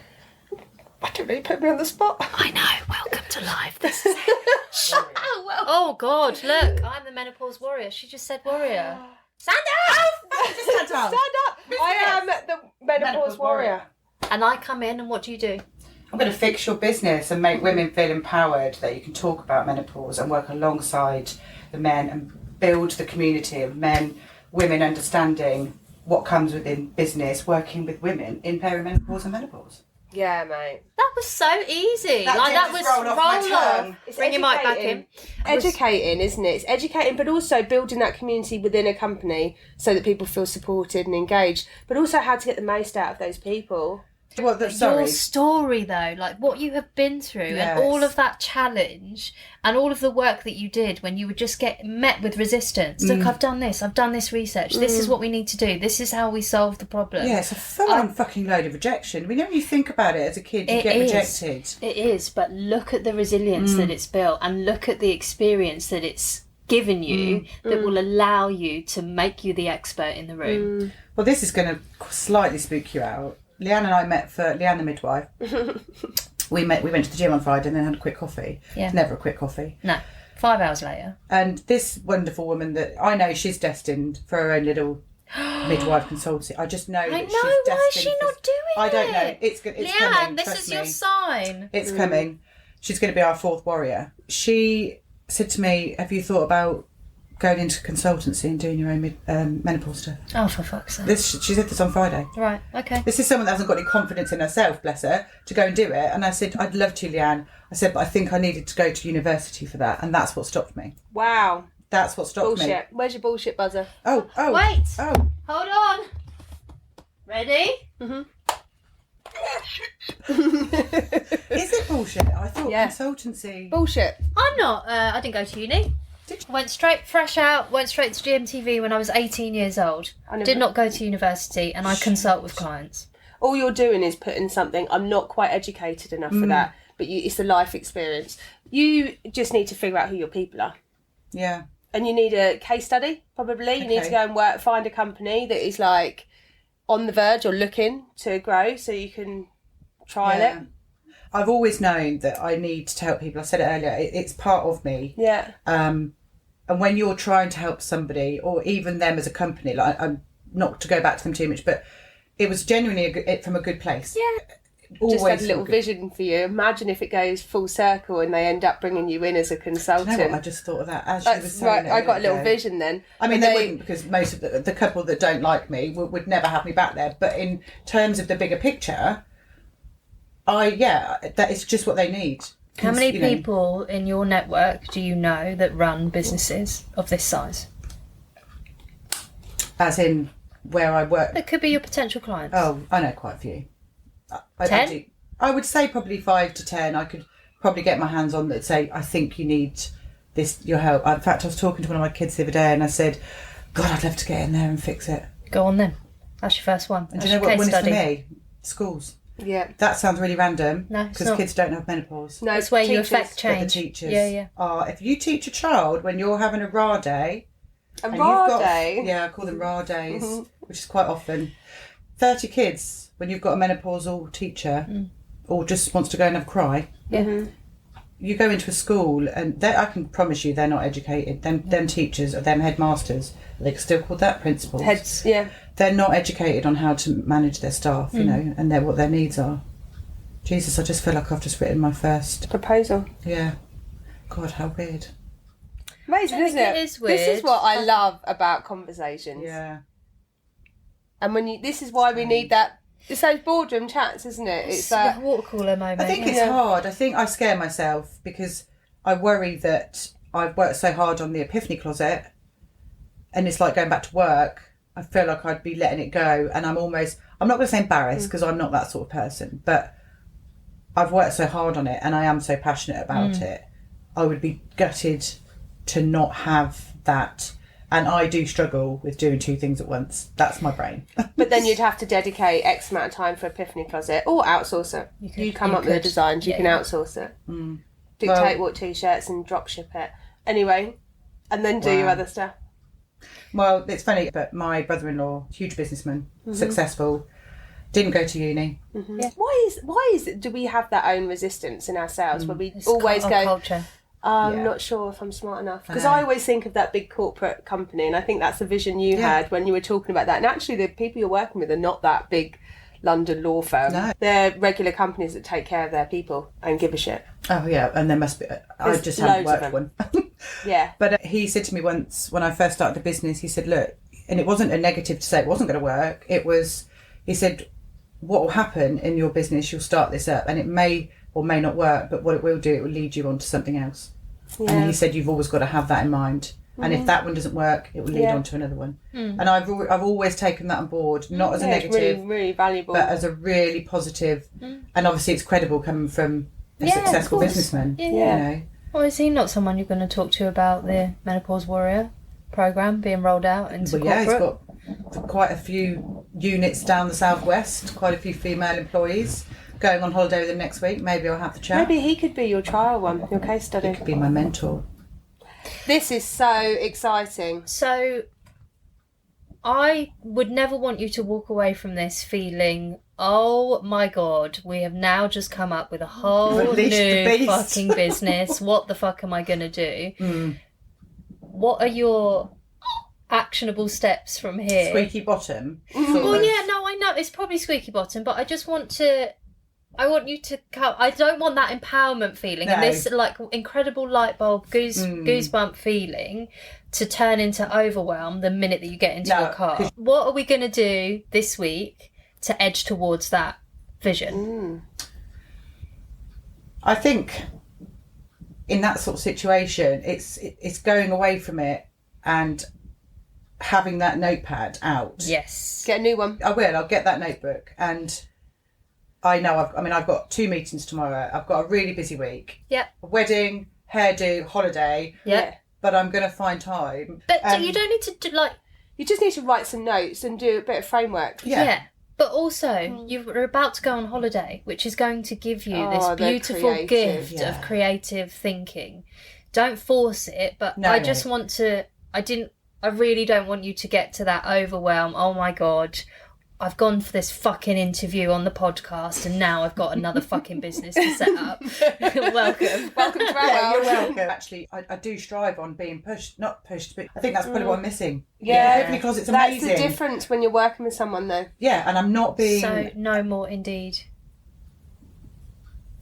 I don't really put me on the spot. I know. Welcome to life. This is Oh, God. Look, I'm the menopause warrior. She just said warrior. Stand up! Just stand up. Stand up. I am the menopause warrior. And I come in, and what do you do? I'm going to fix your business and make women feel empowered that you can talk about menopause and work alongside the men and build the community of men, women understanding what comes within business, working with women in perimenopause and menopause. Yeah, mate. That was so easy. That Like, did that just was roll off my tongue. It's Bring your mic back in. Educating, isn't it? It's educating, but also building that community within a company so that people feel supported and engaged, but also how to get the most out of those people. Well, Your story, though, like what you have been through Yes. and all of that challenge and all of the work that you did when you would just get met with resistance. Look, I've done this research. This is what we need to do. This is how we solve the problem. Yeah, it's a full-on fucking load of rejection. I mean, when you think about it as a kid, you It get is. rejected. It is, but look at the resilience that it's built and look at the experience that it's given you that will allow you to make you the expert in the room. Well, this is going to slightly spook you out. Leanne and I met for Leanne the midwife. We went to the gym on Friday and then had a quick coffee. Yeah. Never a quick coffee. No, 5 hours later. And this wonderful woman that I know, she's destined for her own little midwife consultancy. I just know that she's destined. Why is she not doing I don't it? know. It's Leanne, coming. this trust is me. your sign. It's coming. She's going to be our fourth warrior. She said to me, have you thought about going into consultancy and doing your own menopause stuff? Oh, for fuck's sake. She said this on Friday. Right, okay. This is someone that hasn't got any confidence in herself, bless her, to go and do it. And I said, I'd love to, Leanne. I said, but I think I needed to go to university for that. And that's what stopped me. Wow. That's what stopped me. Bullshit. Where's your bullshit buzzer? Oh. Wait. Oh. Hold on. Ready? Is it bullshit? I thought Yeah. consultancy. Bullshit. I'm not. I didn't go to uni. Went straight to GMTV when I was 18 years old. Did not go to university, and I consult with clients. All you're doing is putting something, I'm not quite educated enough for that, but it's a life experience. You just need to figure out who your people are. Yeah. And you need a case study, probably. You need to go and find a company that is like on the verge or looking to grow so you can trial it. I've always known that I need to help people. I said it earlier. It's part of me. Yeah. And when you're trying to help somebody, or even them as a company, like I'm not to go back to them too much, but it was genuinely from a good place. Yeah. Always Just had a little good. vision for you. Imagine if it goes full circle and they end up bringing you in as a consultant. You know what? I just thought of that as she was That's saying right. it I got a little ago. vision then. I mean, But they wouldn't, because most of the couple that don't like me would never have me back there. But in terms of the bigger picture, that is just what they need. How many people in your network do you know that run businesses of this size? As in where I work. That could be your potential clients. Oh, I know quite a few. 10? I would say probably 5 to 10. I could probably get my hands on that. Say, I think you need your help. In fact, I was talking to one of my kids the other day, and I said, "God, I'd love to get in there and fix it." Go on then. That's your first one. And That's do you know your what case one is for study. me? Schools. Yeah. That sounds really random. No, it's because not. kids don't have menopause. No, It's where you teachers. affect But change. the teachers Yeah. are. If you teach a child when you're having a raw day, A and raw you've got, day. yeah, I call them raw days, which is quite often. 30 kids when you've got a menopausal teacher or just wants to go and have a cry. Yeah. You go into a school and I can promise you they're not educated. Them teachers or them headmasters, are they still called that, principals? Heads, yeah. They're not educated on how to manage their staff, you know, and what their needs are. Jesus, I just feel like I've just written my first proposal. Yeah. God, how weird. Amazing, isn't it? It is weird. This is what I love about conversations. Yeah. And this is why we need that. It's those boardroom chats, isn't it? It's that water cooler moment. I think it's hard. I think I scare myself because I worry that I've worked so hard on the Epiphany Closet and it's like going back to work. I feel like I'd be letting it go and I'm not going to say embarrassed because I'm not that sort of person, but I've worked so hard on it and I am so passionate about it. I would be gutted to not have that. And I do struggle with doing two things at once. That's my brain. But then you'd have to dedicate X amount of time for Epiphany Closet or outsource it. You come up with the designs, you can outsource it. Dictate what t-shirts and drop ship it. Anyway, and then do your other stuff. Well, it's funny, but my brother-in-law, huge businessman, successful, didn't go to uni. Yeah. Why is it, do we have that own resistance in ourselves where we always go, culture. I'm not sure if I'm smart enough. Because I always think of that big corporate company, and I think that's the vision you had when you were talking about that. And actually, the people you're working with are not that big London law firm. No. They're regular companies that take care of their people and give a shit. Oh, yeah, and there must be. I just haven't worked one. Yeah. But he said to me once, when I first started the business, he said, look, and it wasn't a negative to say it wasn't going to work. It was, he said, what will happen in your business, you'll start this up, and it may or may not work, but what it will do, it will lead you on to something else. Yeah. And he said you've always got to have that in mind, and if that one doesn't work, it will lead on to another one. And I've always taken that on board, not as a negative, it's really, really valuable, but as a really positive. And obviously it's credible coming from a successful businessman. You know. Well, is he not someone you're going to talk to about the Menopause Warrior programme being rolled out into corporate? He's got quite a few units down the southwest, quite a few female employees going on holiday with him next week. Maybe I'll have the chat. Maybe he could be your trial one, your case study. He could be my mentor. This is so exciting. So I would never want you to walk away from this feeling, oh my God, we have now just come up with a whole new fucking business. What the fuck am I going to do? What are your actionable steps from here? Squeaky bottom. Well, yeah, no, I know it's probably squeaky bottom, but I just want you to come. I don't want that empowerment feeling and this like incredible light bulb goosebump feeling to turn into overwhelm the minute that you get into your car. What are we going to do this week to edge towards that vision? I think in that sort of situation, it's going away from it and having that notepad out. Yes. Get a new one. I will. I'll get that notebook. And I know, I've got 2 meetings tomorrow. I've got a really busy week. Yeah. A wedding, hairdo, holiday. Yeah. But I'm going to find time. But you don't need to do, like... You just need to write some notes and do a bit of framework. Yeah. But also, you're about to go on holiday, which is going to give you this beautiful gift of creative thinking. Don't force it, but I just want to... I really don't want you to get to that overwhelm. Oh my God, I've gone for this fucking interview on the podcast and now I've got another fucking business to set up. Welcome. Welcome to our world. You're welcome. Actually, I do strive on being not pushed, but I think that's probably what I'm missing. Yeah. Epiphany Closet's amazing. That's the difference when you're working with someone though. Yeah, and I'm not being... So, no more indeed.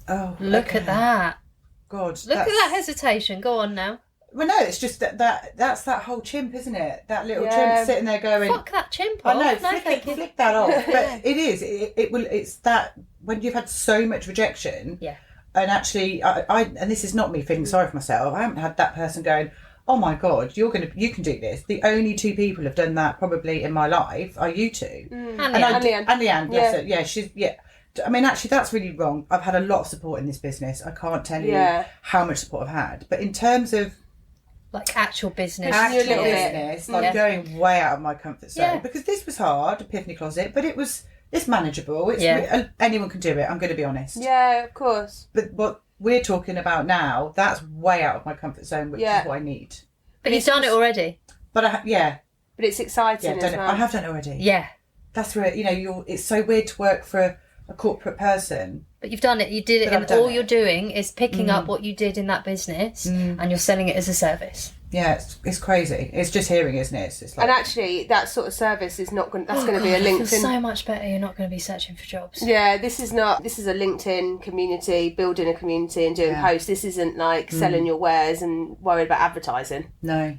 Oh, Look at that. God. Look at that hesitation. Go on now. Well, no, it's just that's that whole chimp, isn't it? That little chimp sitting there going, fuck that chimp off. I know, flick that off. But it is. It will. It's that when you've had so much rejection. Yeah. And actually, I and this is not me feeling sorry for myself. I haven't had that person going, oh my God, you can do this. The only 2 people have done that probably in my life are you two. And Leanne. Bless her. Yeah, she's I mean, actually, that's really wrong. I've had a lot of support in this business. I can't tell you how much support I've had. But in terms of like actual business, like going way out of my comfort zone because this was hard, Epiphany Closet, but it's manageable. Anyone can do it. I'm going to be honest. Yeah, of course. But what we're talking about now, that's way out of my comfort zone, which is what I need. But you've done it already. But but it's exciting as well. I have done it already. Yeah. that's where, it's so weird to work for a corporate person. But you've done it. You did it, But I've and done all it. you're doing is picking up what you did in that business, and you're selling it as a service. Yeah, it's crazy. It's just hearing, isn't it? It's like, And actually, that sort of service is not going. That's going to be a It feels LinkedIn. so much better. You're not going to be searching for jobs. Yeah, this is not. This is a LinkedIn community, building a community and doing posts. This isn't like selling your wares and worried about advertising. no,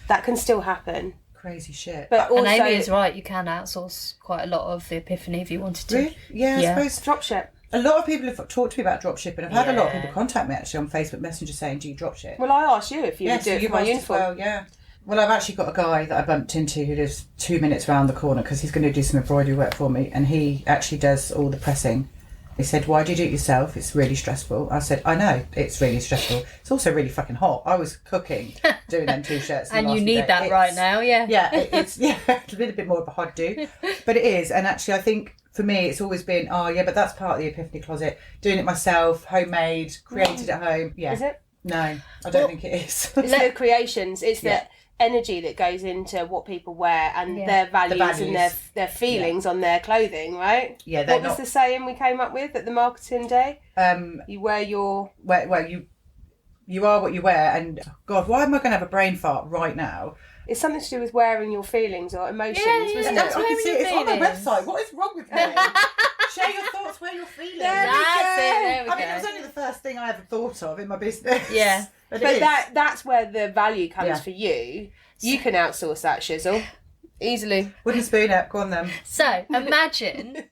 That can still happen. crazy shit. But also, And Amy is right. You can outsource quite a lot of the Epiphany if you wanted to. Really? Yeah, Yeah. I suppose dropship. a lot of people have talked to me about dropshipping. I've had a lot of Yeah. people contact me actually on Facebook Messenger saying, "Do you dropship?" Well, I asked you if you would do it you've for my asked as uniform. well, yeah. Well, I've actually got a guy that I bumped into who lives 2 minutes round the corner because he's going to do some embroidery work for me, and he actually does all the pressing. He said, "Why do you do it yourself? It's really stressful." I said, "I know, it's really stressful. It's also really fucking hot." I was cooking, doing them t-shirts. And you need that right now, yeah. Yeah, it's a little bit more of a hard do, but it is. And actually, I think for me, it's always been, but that's part of the Epiphany Closet. Doing it myself, homemade, created at home. Yeah. Is it? No, I don't think it is. It's the creations. It's the energy that goes into what people wear and their values and their feelings on their clothing, right? Yeah, they're what was the saying we came up with at the marketing day? You wear your... Well, you are what you wear, and God, why am I going to have a brain fart right now? It's something to do with wearing your feelings or emotions, wasn't I it? can see it. It's on my feelings. website. What is wrong with me? Share your thoughts where you're feeling. There we I mean, go. it was only the first thing I ever thought of in my business. Yeah. But But it is. that's where the value comes Yeah. for you. You can outsource that, Shizzle. Easily. Wooden spoon up. Go on then. So, imagine...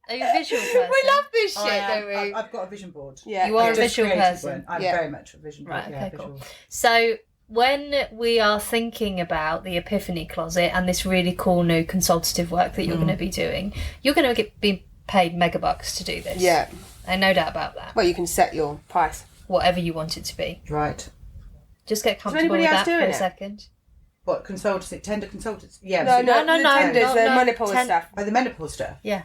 Are you a visual person? We love this shit, I am. don't we? I've got a vision board. Yeah. You are I a just visual created person. one. I'm Yeah. very much a vision board. Right, Yeah, okay, visual. cool. So, when we are thinking about the Epiphany Closet and this really cool new consultative work that you're going to be doing, you're going to be paid megabucks to do this. Yeah. And no doubt about that. Well, you can set your price. Whatever you want it to be. Right. Just get comfortable anybody with else that for doing a it? second. What, consultancy? Tender consultants? Yeah. No, so- no, no, tenders, no, the no, menopause ten- stuff. Oh, the menopause stuff. Yeah.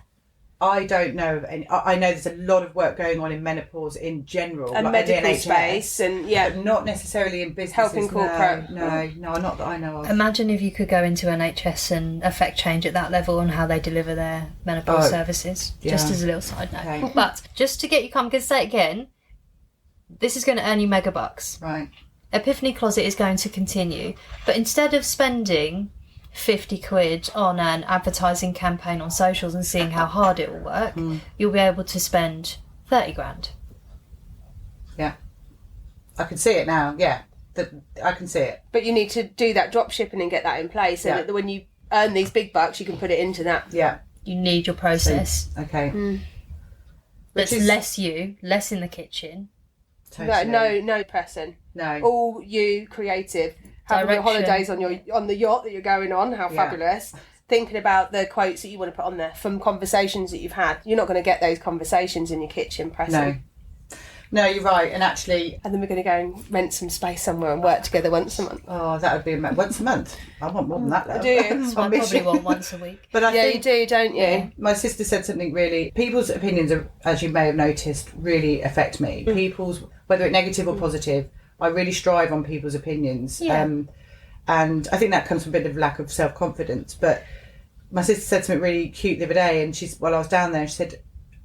I don't know of any. I know there's a lot of work going on in menopause in general, And like medical NHS, space, and but not necessarily in business. Helping corporate. No, not that I know of. Imagine if you could go into NHS and affect change at that level on how they deliver their menopause services. Just yeah. as a little side note. Okay. But just to get you I'm going to say it again, this is going to earn you megabucks. Right. Epiphany Closet is going to continue, but instead of spending 50 quid on an advertising campaign on socials and seeing how hard it will work, you'll be able to spend 30 grand. Yeah. I can see it now. Yeah. I can see it. but you need to do that drop shipping and get that in place so Yeah. that when you earn these big bucks, you can put it into that. Yeah. You need your process. Okay. That's Which is- less you, less in the kitchen. Totally. No pressing. No. All you creative. Having your Direction. holidays on the yacht that you're going on. How Yeah. fabulous. Thinking about the quotes that you want to put on there from conversations that you've had. You're not going to get those conversations in your kitchen pressing. No. No, you're right. And actually, And then we're going to go and rent some space somewhere and work together once a month. oh, that would be once a month. I want more than that, though. Do you? That's my I probably mission. want once a week. But I Yeah, think you do, don't you? my sister said something really. People's opinions, are, as you may have noticed, really affect me. People's, whether it's negative or positive, I really strive on people's opinions. Yeah. And I think that comes from a bit of lack of self-confidence. But my sister said something really cute the other day, and while I was down there, she said,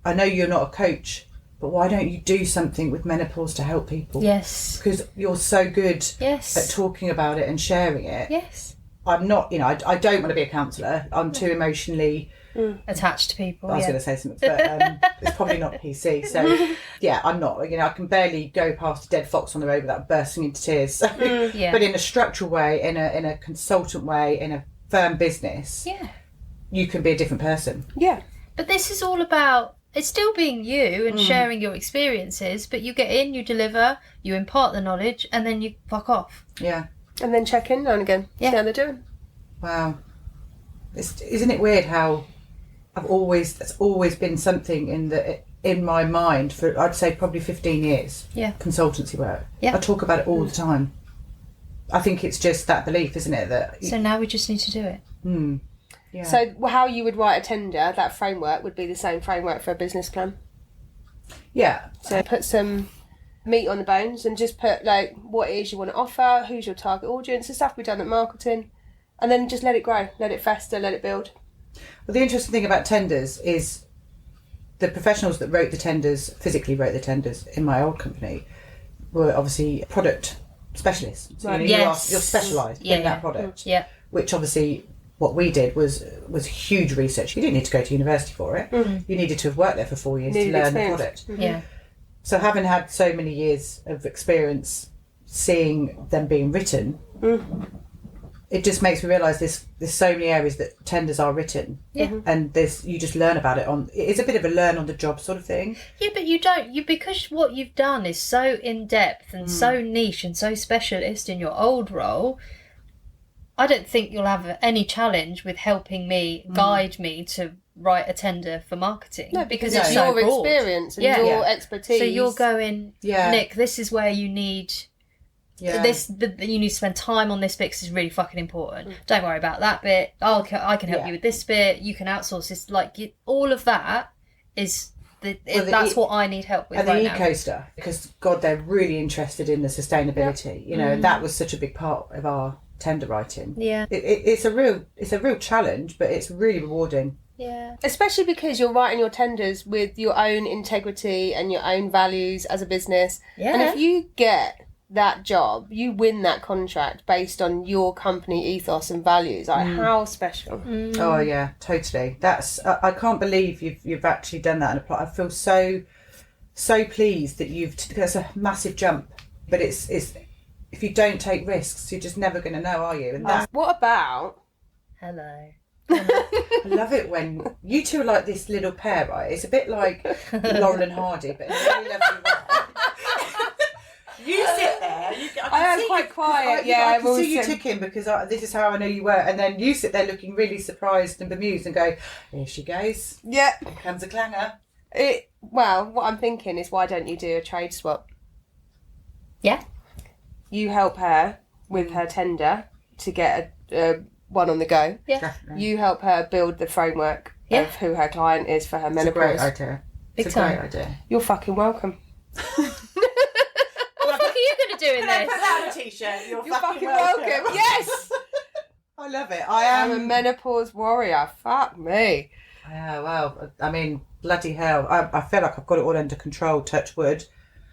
"I know you're not a coach, but why don't you do something with menopause to help people? Yes. Because you're so good Yes. at talking about it and sharing it. Yes. I'm not, I don't want to be a counsellor. I'm too emotionally." Attached to people. I was yeah. going to say something, but it's probably not PC. So, yeah, I'm not. I can barely go past a dead fox on the road without bursting into tears. So, Yeah. But in a structural way, in a consultant way, in a firm business, Yeah. you can be a different person. Yeah. But this is all about, it's still being you and sharing your experiences, but you get in, you deliver, you impart the knowledge, and then you fuck off. Yeah. And then check in now and again. Yeah. See how they're doing. Wow. Isn't it weird how that's always been something in my mind for, I'd say, probably 15 years. Yeah. Consultancy work. Yeah. I talk about it all the time. I think it's just that belief, isn't it? That So now we just need to do it. yeah. So how you would write a tender, that framework would be the same framework for a business plan. yeah. So put some meat on the bones and just put like what it is you want to offer, who's your target audience, the stuff we've done at marketing, and then just let it grow, let it fester, let it build. Well, the interesting thing about tenders is the professionals that physically wrote the tenders in my old company were obviously product specialists. So Right. you're specialised in that product. Yeah. Which obviously what we did was huge research. You didn't need to go to university for it. You needed to have worked there for 4 years to learn the product. Yeah. So having had so many years of experience seeing them being written, it just makes me realise there's so many areas that tenders are written, and you just learn about it it's a bit of a learn on the job sort of thing. Yeah, but because what you've done is so in depth and so niche and so specialist in your old role. I don't think you'll have any challenge with helping me guide me to write a tender for marketing. No, because it's it's so your broad. experience and your expertise. So you're going, Nick, this is where you need this. You need to spend time on this bit because it's really fucking important. Don't worry about that bit. I can help you with this bit. You can outsource this. All of that is that's what I need help with. And right the now. eco-stuff, because God, they're really interested in the sustainability. You know, that was such a big part of our tender writing. Yeah, it's a real challenge, but it's really rewarding. yeah. Especially because you're writing your tenders with your own integrity and your own values as a business. Yeah. And if you get that job, you win that contract based on your company ethos and values. Like, how special. Oh yeah, totally. That's I can't believe you've actually done that and applied. I feel so pleased that that's a massive jump, but it's if you don't take risks, you're just never going to know, are you? And What about... Hello. I love it when you two are like this little pair, right? It's a bit like Laurel and Hardy, but in a very lovely way. You sit there. I am quite quiet. I can see you ticking because this is how I know you were. And then you sit there looking really surprised and bemused and go, here she goes. Yeah. Here comes a clanger. Well, what I'm thinking is, why don't you do a trade swap? Yeah. You help her with her tender to get a one on the go. Yeah. Definitely. You help her build the framework of who her client is for her menopause. It's a great idea. Big It's a time. great idea. You're fucking welcome. What the fuck are you going to do in this? that on a t-shirt? You're fucking welcome. Yes! I love it. I I'm am a menopause warrior. Fuck me. Yeah, well, I mean, bloody hell. I feel like I've got it all under control, touch wood.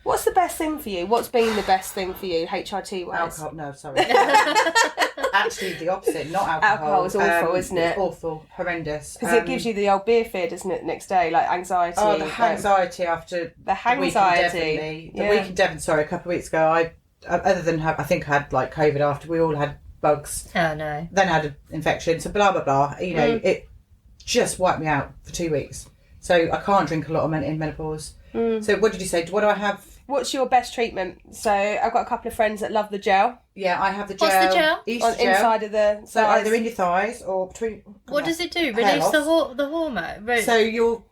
What's the best thing for you? What's been the best thing for you, HRT wise? Alcohol, no, sorry. Actually, the opposite, not alcohol. Alcohol is awful, isn't it? It's awful, horrendous. Because it gives you the old beer fear, doesn't it, the next day? Like anxiety. Oh, the anxiety after the hangxiety. The week in Devon, sorry, a couple of weeks ago, I other than I think I had like COVID after, we all had bugs. Oh, no. Then had an infection, so blah, blah, blah. You know, it just wiped me out for 2 weeks. So I can't drink a lot in menopause. So what did you say? What do I have? What's your best treatment? So I've got a couple of friends that love the gel. Yeah, I have the gel. What's the gel? Easter gel. Inside of the thighs. So either in your thighs or between... What does it do? Hair Release loss. the hormone? So you're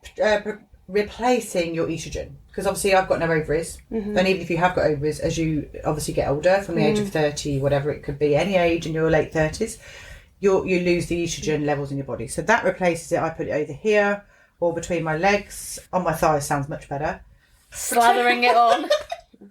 replacing your estrogen. Because obviously I've got no ovaries. And even if you have got ovaries, as you obviously get older, from the age of 30, whatever it could be, any age in your late 30s, you lose the estrogen levels in your body. So that replaces it. I put it either here or between my legs. On my thighs sounds much better. Slathering it on.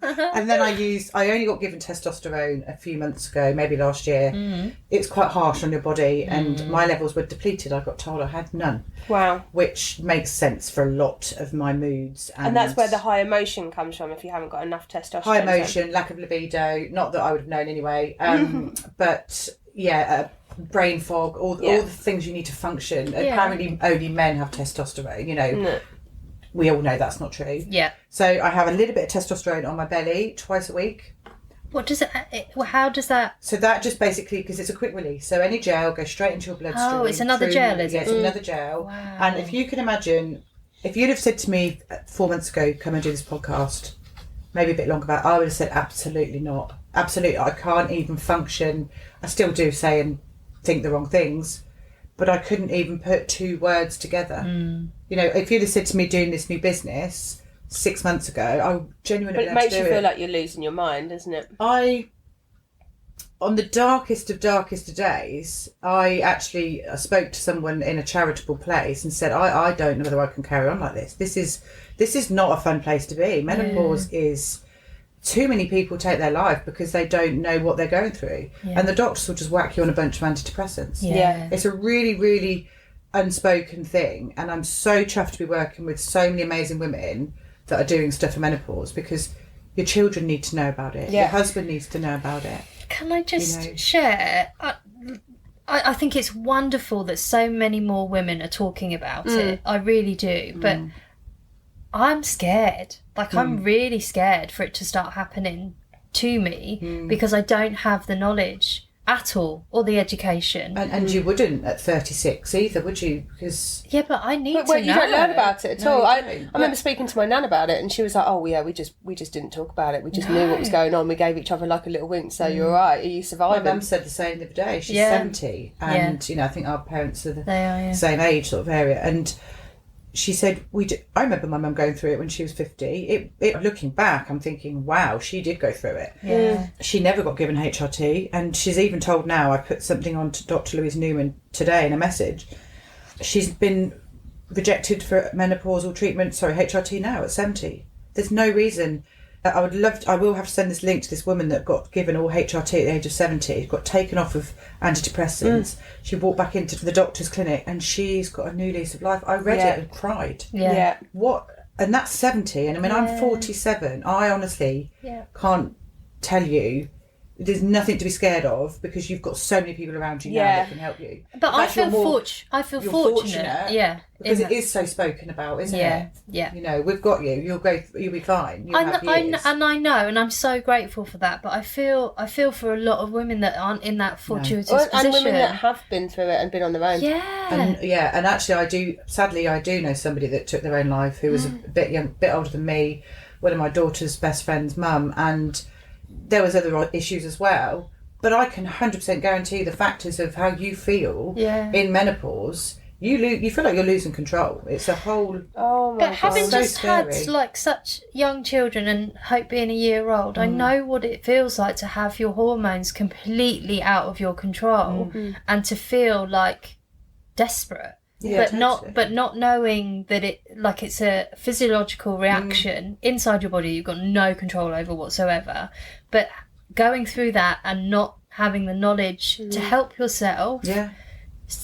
And then I only got given testosterone a few months ago, maybe last year. It's quite harsh on your body, and my levels were depleted. I got told I had none. Wow. Which makes sense for a lot of my moods. And that's where the high emotion comes from if you haven't got enough testosterone. High emotion, lack of libido, not that I would have known anyway. But yeah, brain fog, all the things you need to function. Yeah. Apparently only men have testosterone, you know. No. We all know that's not true. Yeah. So I have a little bit of testosterone on my belly twice a week. What does it... How does that... So that just basically, because it's a quick release, so any gel goes straight into your bloodstream. Oh, it's another gel, is it? Yeah, it's another gel. Wow. And if you can imagine, if you'd have said to me 4 months ago, come and do this podcast, maybe a bit longer back, I would have said absolutely not. Absolutely, I can't even function. I still do say and think the wrong things, but I couldn't even put two words together. You know, if you'd have said to me doing this new business 6 months ago, I genuinely But it makes you feel like you're losing your mind, doesn't it? On the darkest of days, I spoke to someone in a charitable place and said, I don't know whether I can carry on like this. This is not a fun place to be. Menopause is... Too many people take their life because they don't know what they're going through. And the doctors will just whack you on a bunch of antidepressants. Yeah. It's a really, really unspoken thing, and I'm so chuffed to be working with so many amazing women that are doing stuff for menopause, because your children need to know about it. Your husband needs to know about it. Can I just share? I think it's wonderful that so many more women are talking about it. I really do. But I'm scared. Like, I'm really scared for it to start happening to me because I don't have the knowledge at all, or the education. And you wouldn't at 36 either, would you? Because yeah, but I need to know. You don't learn about it at all. you I don't. remember speaking to my nan about it, and she was like, "Oh yeah, we just didn't talk about it. We just knew what was going on. We gave each other like a little wink. So you're all right. Are you my surviving?" mum said the same the other day. She's 70, and you know, I think our parents are the same age sort of area, and she said, I remember my mum going through it when she was 50. It looking back, I'm thinking, wow, she did go through it. Yeah. She never got given HRT, and she's even told now, I put something on to Dr. Louise Newman today in a message, she's been rejected for menopausal treatment, HRT now at 70. There's no reason. I will have to send this link to this woman that got given all HRT at the age of 70, got taken off of antidepressants. She walked back into the doctor's clinic and she's got a new lease of life. I read it and cried. Yeah. What? And that's 70. And I mean, I'm 47. I honestly can't tell you. There's nothing to be scared of, because you've got so many people around you now that can help you. But I feel fortunate. Yeah. Because it is so spoken about, isn't it? Yeah. You know, we've got you. You'll be fine. You'll have years. I know, and I'm so grateful for that. But I feel for a lot of women that aren't in that fortuitous position, and women that have been through it and been on their own. Yeah. And actually, I do know somebody that took their own life who was a bit older than me. One of my daughter's best friend's mum, and there was other issues as well. But I can 100% guarantee the factors of how you feel in menopause. You feel like you're losing control. It's a whole. Oh my God. God. But having So just scary. had like such young children, and Hope being a year old, I know what it feels like to have your hormones completely out of your control and to feel like desperate. Yeah, but not knowing that it's a physiological reaction inside your body you've got no control over whatsoever. But going through that and not having the knowledge to help yourself. Yeah.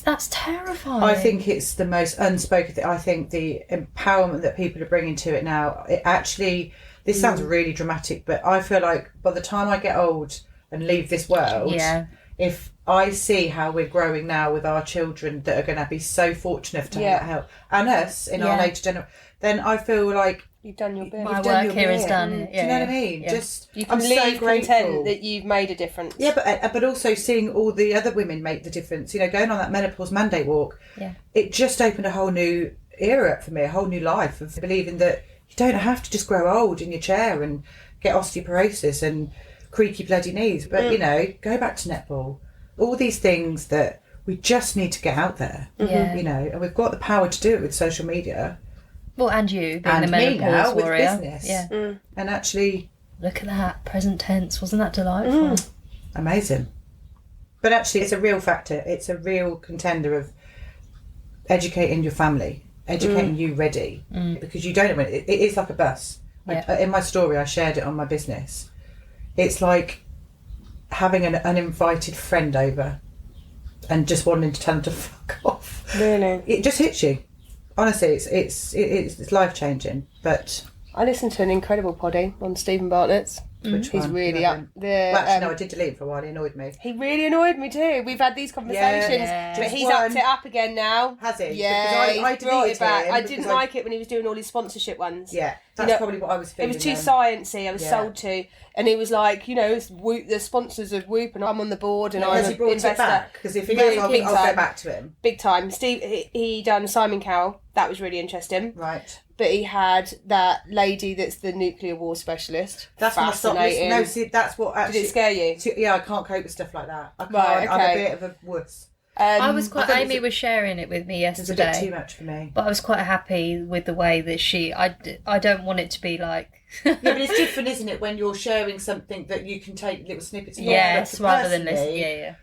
That's terrifying. I think it's the most unspoken thing. I think the empowerment that people are bringing to it now, this sounds really dramatic, but I feel like by the time I get old and leave this world, if I see how we're growing now with our children that are going to be so fortunate to have that help, and us in our later generation, then I feel like you've done your bit. My work here is done. Do you know what I mean? Just you can I'm leave so grateful content that you've made a difference. Yeah, but also seeing all the other women make the difference. You know, going on that menopause mandate walk, it just opened a whole new era for me, a whole new life of believing that you don't have to just grow old in your chair and get osteoporosis and creaky bloody knees. But you know, go back to netball. All these things that we just need to get out there. Yeah. You know, and we've got the power to do it with social media. Well, and you being And the me now menopause with warrior. business. Yeah. And actually, Look at that present tense. Wasn't that delightful? amazing. But actually, it's a real factor. It's a real contender of educating your family, educating you ready, because you don't know. It is like a bus. Yeah. In my story, I shared it on my business. It's like having an uninvited friend over and just wanting to tell them to fuck off. Really? It just hits you. Honestly, it's life changing. But I listened to an incredible poddy on Stephen Bartlett's. which He's one? really Love up him. there. Well, actually, no, I did delete it for a while. He annoyed me. He really annoyed me too. We've had these conversations, Yeah. but Just he's one. upped it up again now. Has he? Yeah, Because I he brought deleted it back. him I because didn't like it when he was doing all his sponsorship ones. Yeah, that's You know, probably what I was It feeling. was too then. sciencey. I was Yeah. sold to, and he was like, you know, it's Whoop, the sponsors of Whoop, and I'm on the board, and I'm Has an he brought investor. it back? Because if he Really has, big I'll go time. back to him. Big time. Steve, he done Simon Cowell. That was really interesting. Right. But he had that lady that's the nuclear war specialist. That's my stop fascinating. list. No, see, that's what actually. Did it scare you? Yeah, I can't cope with stuff like that. I can't. Right, I'm a okay. bit of a wuss. I was quite. I thought it Amy was was sharing it with me It's a bit yesterday, too much for me. but I was quite happy with the way that I don't want it to be like. Yeah, but it's different, isn't it, when you're sharing something that you can take little snippets of. Yes, But rather than listen. personally, Yeah.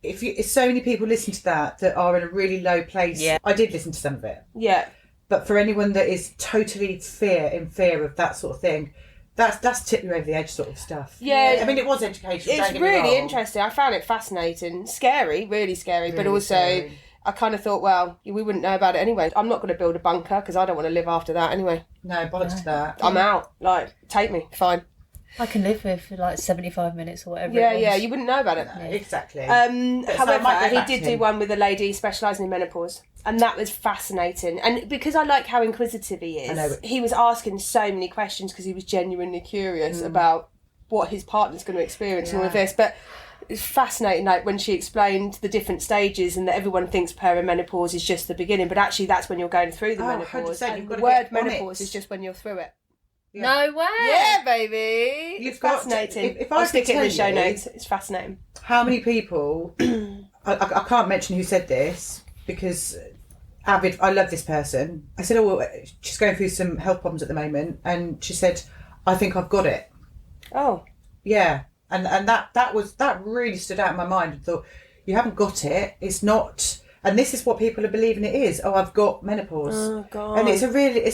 If so many people listen to that are in a really low place. Yeah. I did listen to some of it. Yeah. But for anyone that is totally in fear of that sort of thing, that's tip you over the edge sort of stuff. Yeah. I mean, it was educational. It's don't get me really wrong. interesting. I found it fascinating. Scary, really scary, but Really also scary. I kind of thought, well, we wouldn't know about it anyway. I'm not going to build a bunker because I don't want to live after that anyway. No, bollocks to that. I'm out. Like, take me. Fine. I can live with for like 75 minutes or whatever. Yeah, it was. yeah, you wouldn't know about it. No, exactly. However, he did do one with a lady specialising in menopause, and that was fascinating. And because I like how inquisitive he is, he was asking so many questions because he was genuinely curious about what his partner's going to experience and all of this. But it's fascinating, like when she explained the different stages and that everyone thinks perimenopause is just the beginning, but actually that's when you're going through the menopause. And the word menopause is just when you're through it. Yeah. No way. Yeah, baby. It's fascinating. If I'll stick it in the show notes. It's fascinating. How many people... I can't mention who said this because I love this person. I said, oh, she's going through some health problems at the moment. And she said, I think I've got it. Oh. Yeah. And that really stood out in my mind. I thought, you haven't got it. It's not... And this is what people are believing it is. Oh, I've got menopause. Oh, God. And it's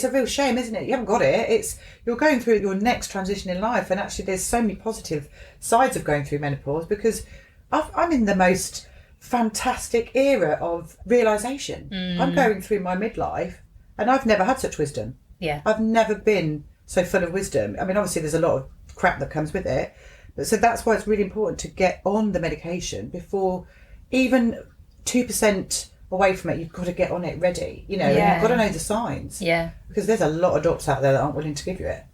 a real shame, isn't it? You haven't got it. You're going through your next transition in life, and actually, there's so many positive sides of going through menopause because I'm in the most fantastic era of realisation. I'm going through my midlife, and I've never had such wisdom. Yeah, I've never been so full of wisdom. I mean, obviously, there's a lot of crap that comes with it, but so that's why it's really important to get on the medication before even 2% away from it. You've got to get on it ready, you've got to know the signs, because there's a lot of doctors out there that aren't willing to give you it,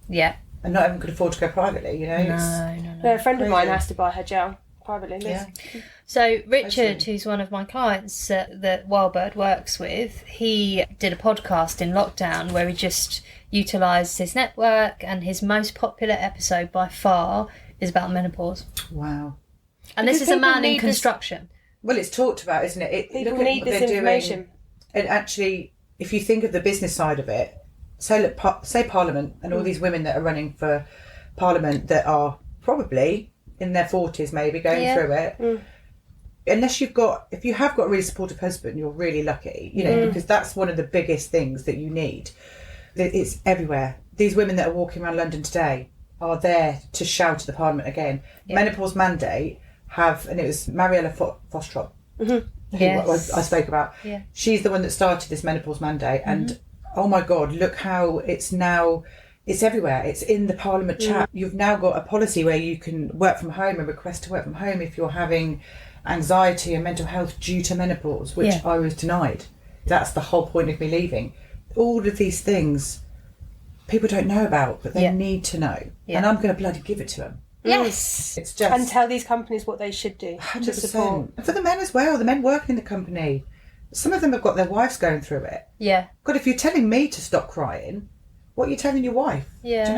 and not even could afford to go privately, No, a friend of mine has to buy her gel privately. So Richard, who's one of my clients that Wildbird works with, he did a podcast in lockdown where he just utilised his network, and his most popular episode by far is about menopause. Wow. And this is a man in construction. Well, it's talked about, isn't it? People need this information. And actually, if you think of the business side of it, say Parliament and all these women that are running for Parliament that are probably in their 40s maybe going through it, unless if you have got a really supportive husband, you're really lucky, because that's one of the biggest things that you need. It's everywhere. These women that are walking around London today are there to shout to the Parliament again. Menopause mandate. And it was Mariella Fostrop, who I spoke about. Yeah. She's the one that started this menopause mandate, and oh my God, look how it's everywhere. It's in the Parliament chat. You've now got a policy where you can work from home and request to work from home if you're having anxiety and mental health due to menopause, which I was denied. That's the whole point of me leaving. All of these things people don't know about, but they need to know, and I'm going to bloody give it to them. Yes. It's just... And tell these companies what they should do 100%. To support. And for the men as well, the men working in the company. Some of them have got their wives going through it. Yeah. God, if you're telling me to stop crying, what are you telling your wife? Yeah. Do you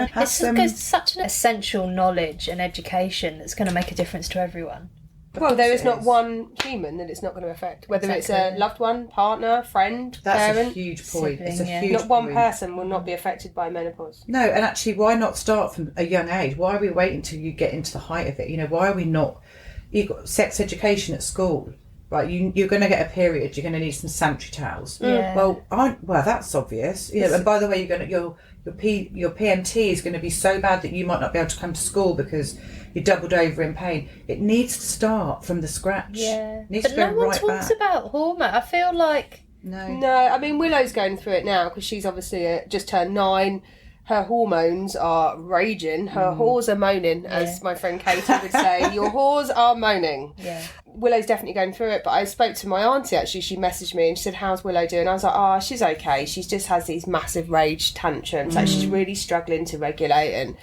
know, it's such an essential knowledge and education that's going to make a difference to everyone. Well, there is not one human that it's not going to affect. Whether it's a loved one, partner, friend, That's parent. a huge point. Sibling, it's a huge Not one point. person will not be affected by menopause. No, and actually, why not start from a young age? Why are we waiting till you get into the height of it? Why are we not... You've got sex education at school, right? You're going to get a period. You're going to need some sanitary towels. Yeah. Well, that's obvious. And by the way, your PMT is going to be so bad that you might not be able to come to school because you're doubled over in pain. It needs to start from the scratch. Yeah. It needs But to go no one right talks back. about hormone. I feel like... No, I mean, Willow's going through it now because she's obviously just turned 9. Her hormones are raging. Her whores are moaning, as my friend Katie would say. Your whores are moaning. Yeah. Willow's definitely going through it, but I spoke to my auntie actually. She messaged me and she said, "How's Willow doing?" I was like, "Oh, she's okay. She just has these massive rage tantrums. Like she's really struggling to regulate." And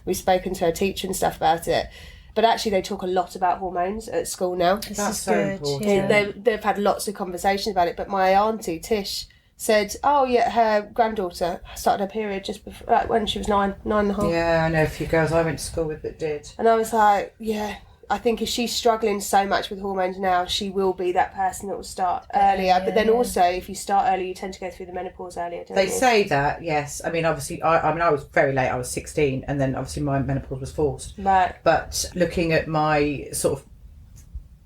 we've spoken to her teacher and stuff about it. But actually, they talk a lot about hormones at school now. That's so important. Yeah. They've had lots of conversations about it. But my auntie Tish said, "Oh yeah, her granddaughter started her period just before, like when she was 9.5." Yeah, I know a few girls I went to school with that did. And I was like, yeah, I think if she's struggling so much with hormones now, she will be that person that will start earlier. But then also, if you start early, you tend to go through the menopause earlier, don't They you? say that, yes. I mean, obviously, I was very late. I was 16, and then obviously my menopause was forced. Right. But looking at my sort of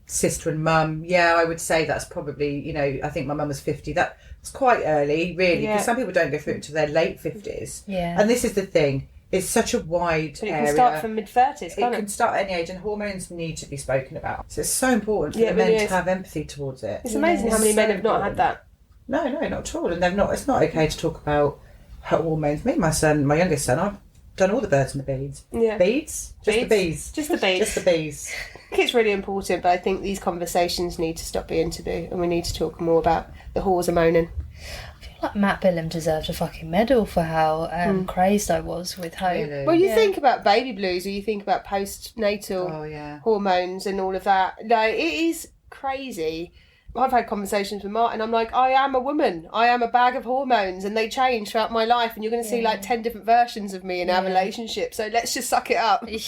sister and mum, I would say that's probably, I think my mum was 50. That's quite early, really, because some people don't go through it until their late 50s. Yeah. And this is the thing. It's such a wide But it area. can start from mid-30s, It can't can it? start at any age, and hormones need to be spoken about. So it's so important for Yeah, the it really men to is. have empathy towards it. It's amazing how many men have not had that. No, not at all. And they've not. It's not okay to talk about hormones. Me, and my youngest son, I've done all the birds and the bees. Yeah. Beads? Just the bees. Just the bees. Just the bees. I think it's really important, but I think these conversations need to stop being taboo, and we need to talk more about the whores are moaning. I feel like Matt Billum deserved a fucking medal for how crazed I was with hope. Really? Well, you think about baby blues, or you think about postnatal hormones and all of that. Like, it is crazy. I've had conversations with Martin. I'm like, I am a woman. I am a bag of hormones, and they change throughout my life. And you're going to see like 10 different versions of me in our relationship. So let's just suck it up. It's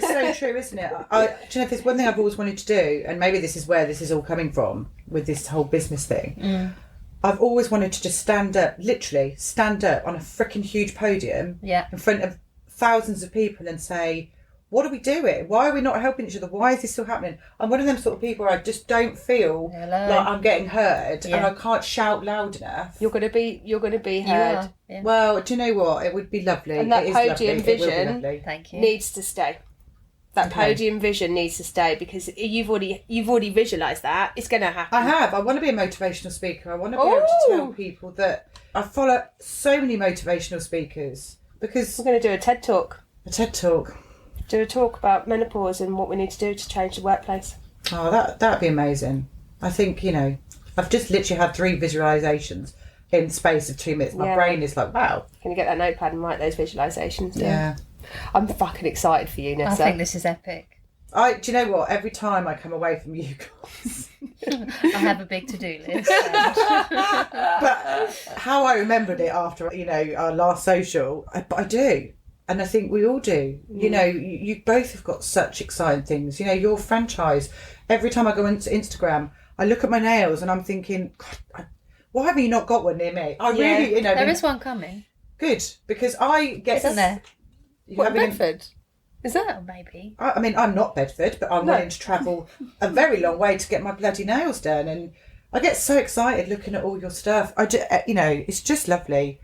so true, isn't it? Do you know, if there's one thing I've always wanted to do, and maybe this is where this is all coming from with this whole business thing. I've always wanted to just literally stand up on a freaking huge podium in front of thousands of people and say, what are we doing? Why are we not helping each other? Why is this still happening? I'm one of them sort of people where I just don't feel like I'm getting heard and I can't shout loud enough. You're gonna be heard. Yeah. Well, do you know what? It would be lovely. And that It is podium lovely. It will be vision lovely. Thank you. needs to stay. That podium vision needs to stay, because you've already visualised that. It's going to happen. I have. I want to be a motivational speaker. I want to be able to tell people that I follow so many motivational speakers because We're going to do a TED Talk. a TED Talk. Do a talk about menopause and what we need to do to change the workplace. Oh, that'd be amazing. I think, I've just literally had 3 visualizations in the space of 2 minutes. My brain is like, wow. Can you get that notepad and write those visualisations down? Yeah. I'm fucking excited for you, I Nessa. think this is epic. Do you know what? Every time I come away from you guys, I have a big to-do list. but how I remembered it after, our last social, I do. And I think we all do. You both have got such exciting things. Your franchise, every time I go into Instagram, I look at my nails and I'm thinking, God, why have you not got one near me? I really, There is one coming. Good, because I get... Isn't there? What, Bedford? Is that? Oh, maybe. I mean, I'm not Bedford, but I'm willing to travel a very long way to get my bloody nails done. And I get so excited looking at all your stuff. It's just lovely.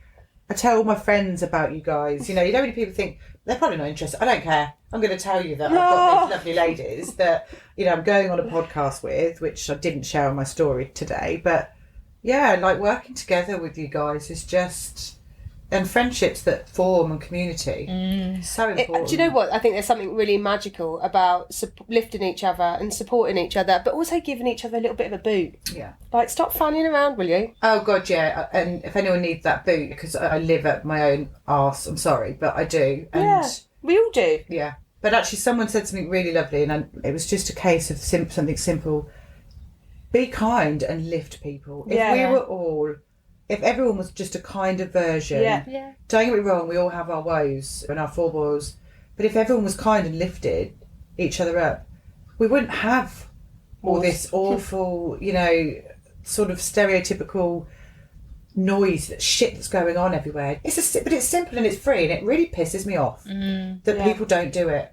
I tell all my friends about you guys. You know many people think they're probably not interested. I don't care. I'm going to tell you that I've got these lovely ladies that I'm going on a podcast with, which I didn't share on my story today. But yeah, like working together with you guys is just, and friendships that form and community, so important. Do you know what? I think there's something really magical about lifting each other and supporting each other, but also giving each other a little bit of a boot. Yeah. Like, stop fanning around, will you? Oh God, yeah. And if anyone needs that boot, because I live at my own arse, I'm sorry, but I do. And Yeah, we all do. yeah. But actually, someone said something really lovely, and it was just a case of something simple. Be kind and lift people. If everyone was just a kinder version, don't get me wrong, we all have our woes and our foibles, but if everyone was kind and lifted each other up, we wouldn't have all this awful, sort of stereotypical noise, shit that's going on everywhere. But it's simple and it's free, and it really pisses me off that people don't do it.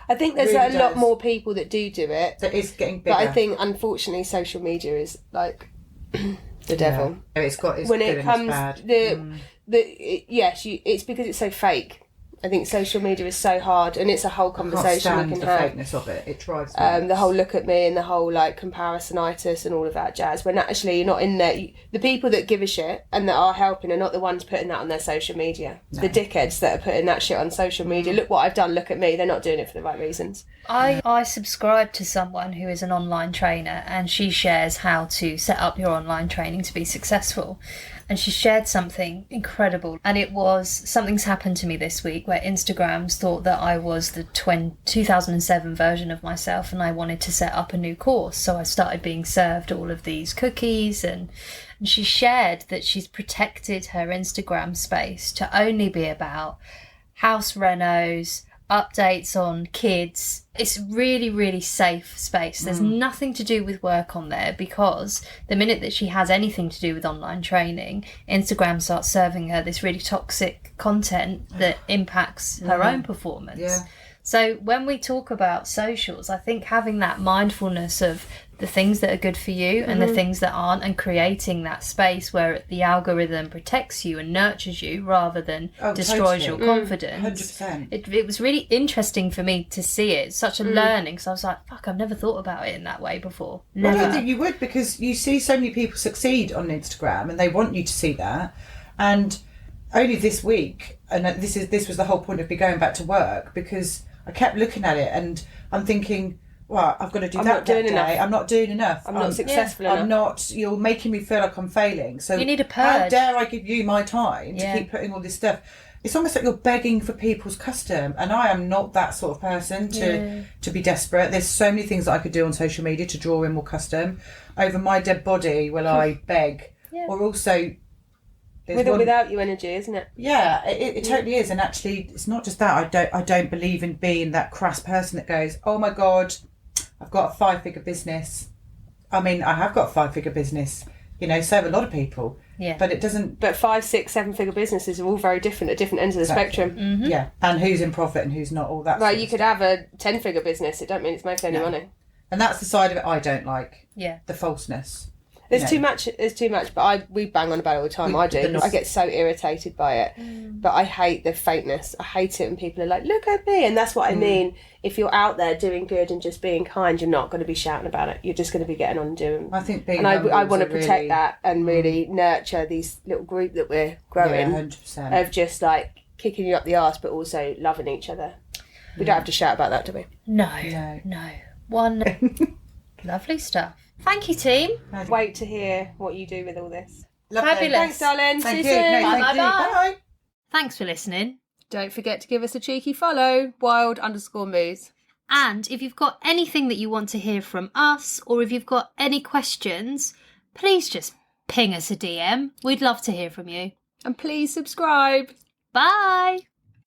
I think there's Really a lot does. more people that do it, That is getting bigger. but I think, unfortunately, social media is like the devil. Yeah. It's When good it and comes it's bad. it's because it's so fake. I think social media is so hard, and it's a whole I can't conversation stand we the can have. fakeness of it. It drives me The whole look at me and the whole like comparisonitis and all of that jazz, when actually you're not in there. The people that give a shit and that are helping are not the ones putting that on their social media. The dickheads that are putting that shit on social media. Look what I've done, look at me. They're not doing it for the right reasons. I subscribe to someone who is an online trainer, and she shares how to set up your online training to be successful. And she shared something incredible. And it was, something's happened to me this week where Instagrams thought that I was the 2007 version of myself, and I wanted to set up a new course. So I started being served all of these cookies, and she shared that she's protected her Instagram space to only be about house renos, updates on kids. It's really, really safe space. There's nothing to do with work on there, because the minute that she has anything to do with online training, Instagram starts serving her this really toxic content that impacts her own performance. Yeah. So when we talk about socials, I think having that mindfulness of the things that are good for you and the things that aren't, and creating that space where the algorithm protects you and nurtures you rather than destroys your confidence. 100%. It was really interesting for me to see it. It's such a learning, because I was like, fuck, I've never thought about it in that way before. Never. I don't think you would, because you see so many people succeed on Instagram and they want you to see that. And only this week, and this was the whole point of me going back to work, because I kept looking at it and I'm thinking, well, I've got to do that day. I'm not doing enough. I'm not successful enough. I'm not. You're making me feel like I'm failing. So you need a purge. How dare I give you my time to keep putting all this stuff? It's almost like you're begging for people's custom, and I am not that sort of person to be desperate. There's so many things that I could do on social media to draw in more custom. Over my dead body will I beg, or also. With or without you energy, isn't it? Yeah, it totally is. And actually, it's not just that. I don't believe in being that crass person that goes, oh my God, I've got a 5-figure business. I mean, I have got a 5-figure business, so have a lot of people. Yeah. But it doesn't... But 5, 6, 7-figure businesses are all very different at different ends of the spectrum. Mm-hmm. Yeah, and who's in profit and who's not, all that Right, you could have a 10-figure business. It don't mean it's making any money. And that's the side of it I don't like. Yeah. The falseness. There's too much. There's too much. But we bang on about it all the time. I do. I get so irritated by it. But I hate the fakeness. I hate it when people are like, "Look at me," and that's what I mean. If you're out there doing good and just being kind, you're not going to be shouting about it. You're just going to be getting on and doing. I think being. And I want to protect that and really nurture these little group that we're growing. 100%. Of just like kicking you up the arse, but also loving each other. We don't have to shout about that, do we? No. One. Lovely stuff. Thank you, team. Wait to hear what you do with all this. Lovely. Fabulous. Thanks, darling. Thank See you. you soon. No, thank you. Bye. Thanks for listening. Don't forget to give us a cheeky follow, wild_moos. And if you've got anything that you want to hear from us, or if you've got any questions, please just ping us a DM. We'd love to hear from you. And please subscribe. Bye.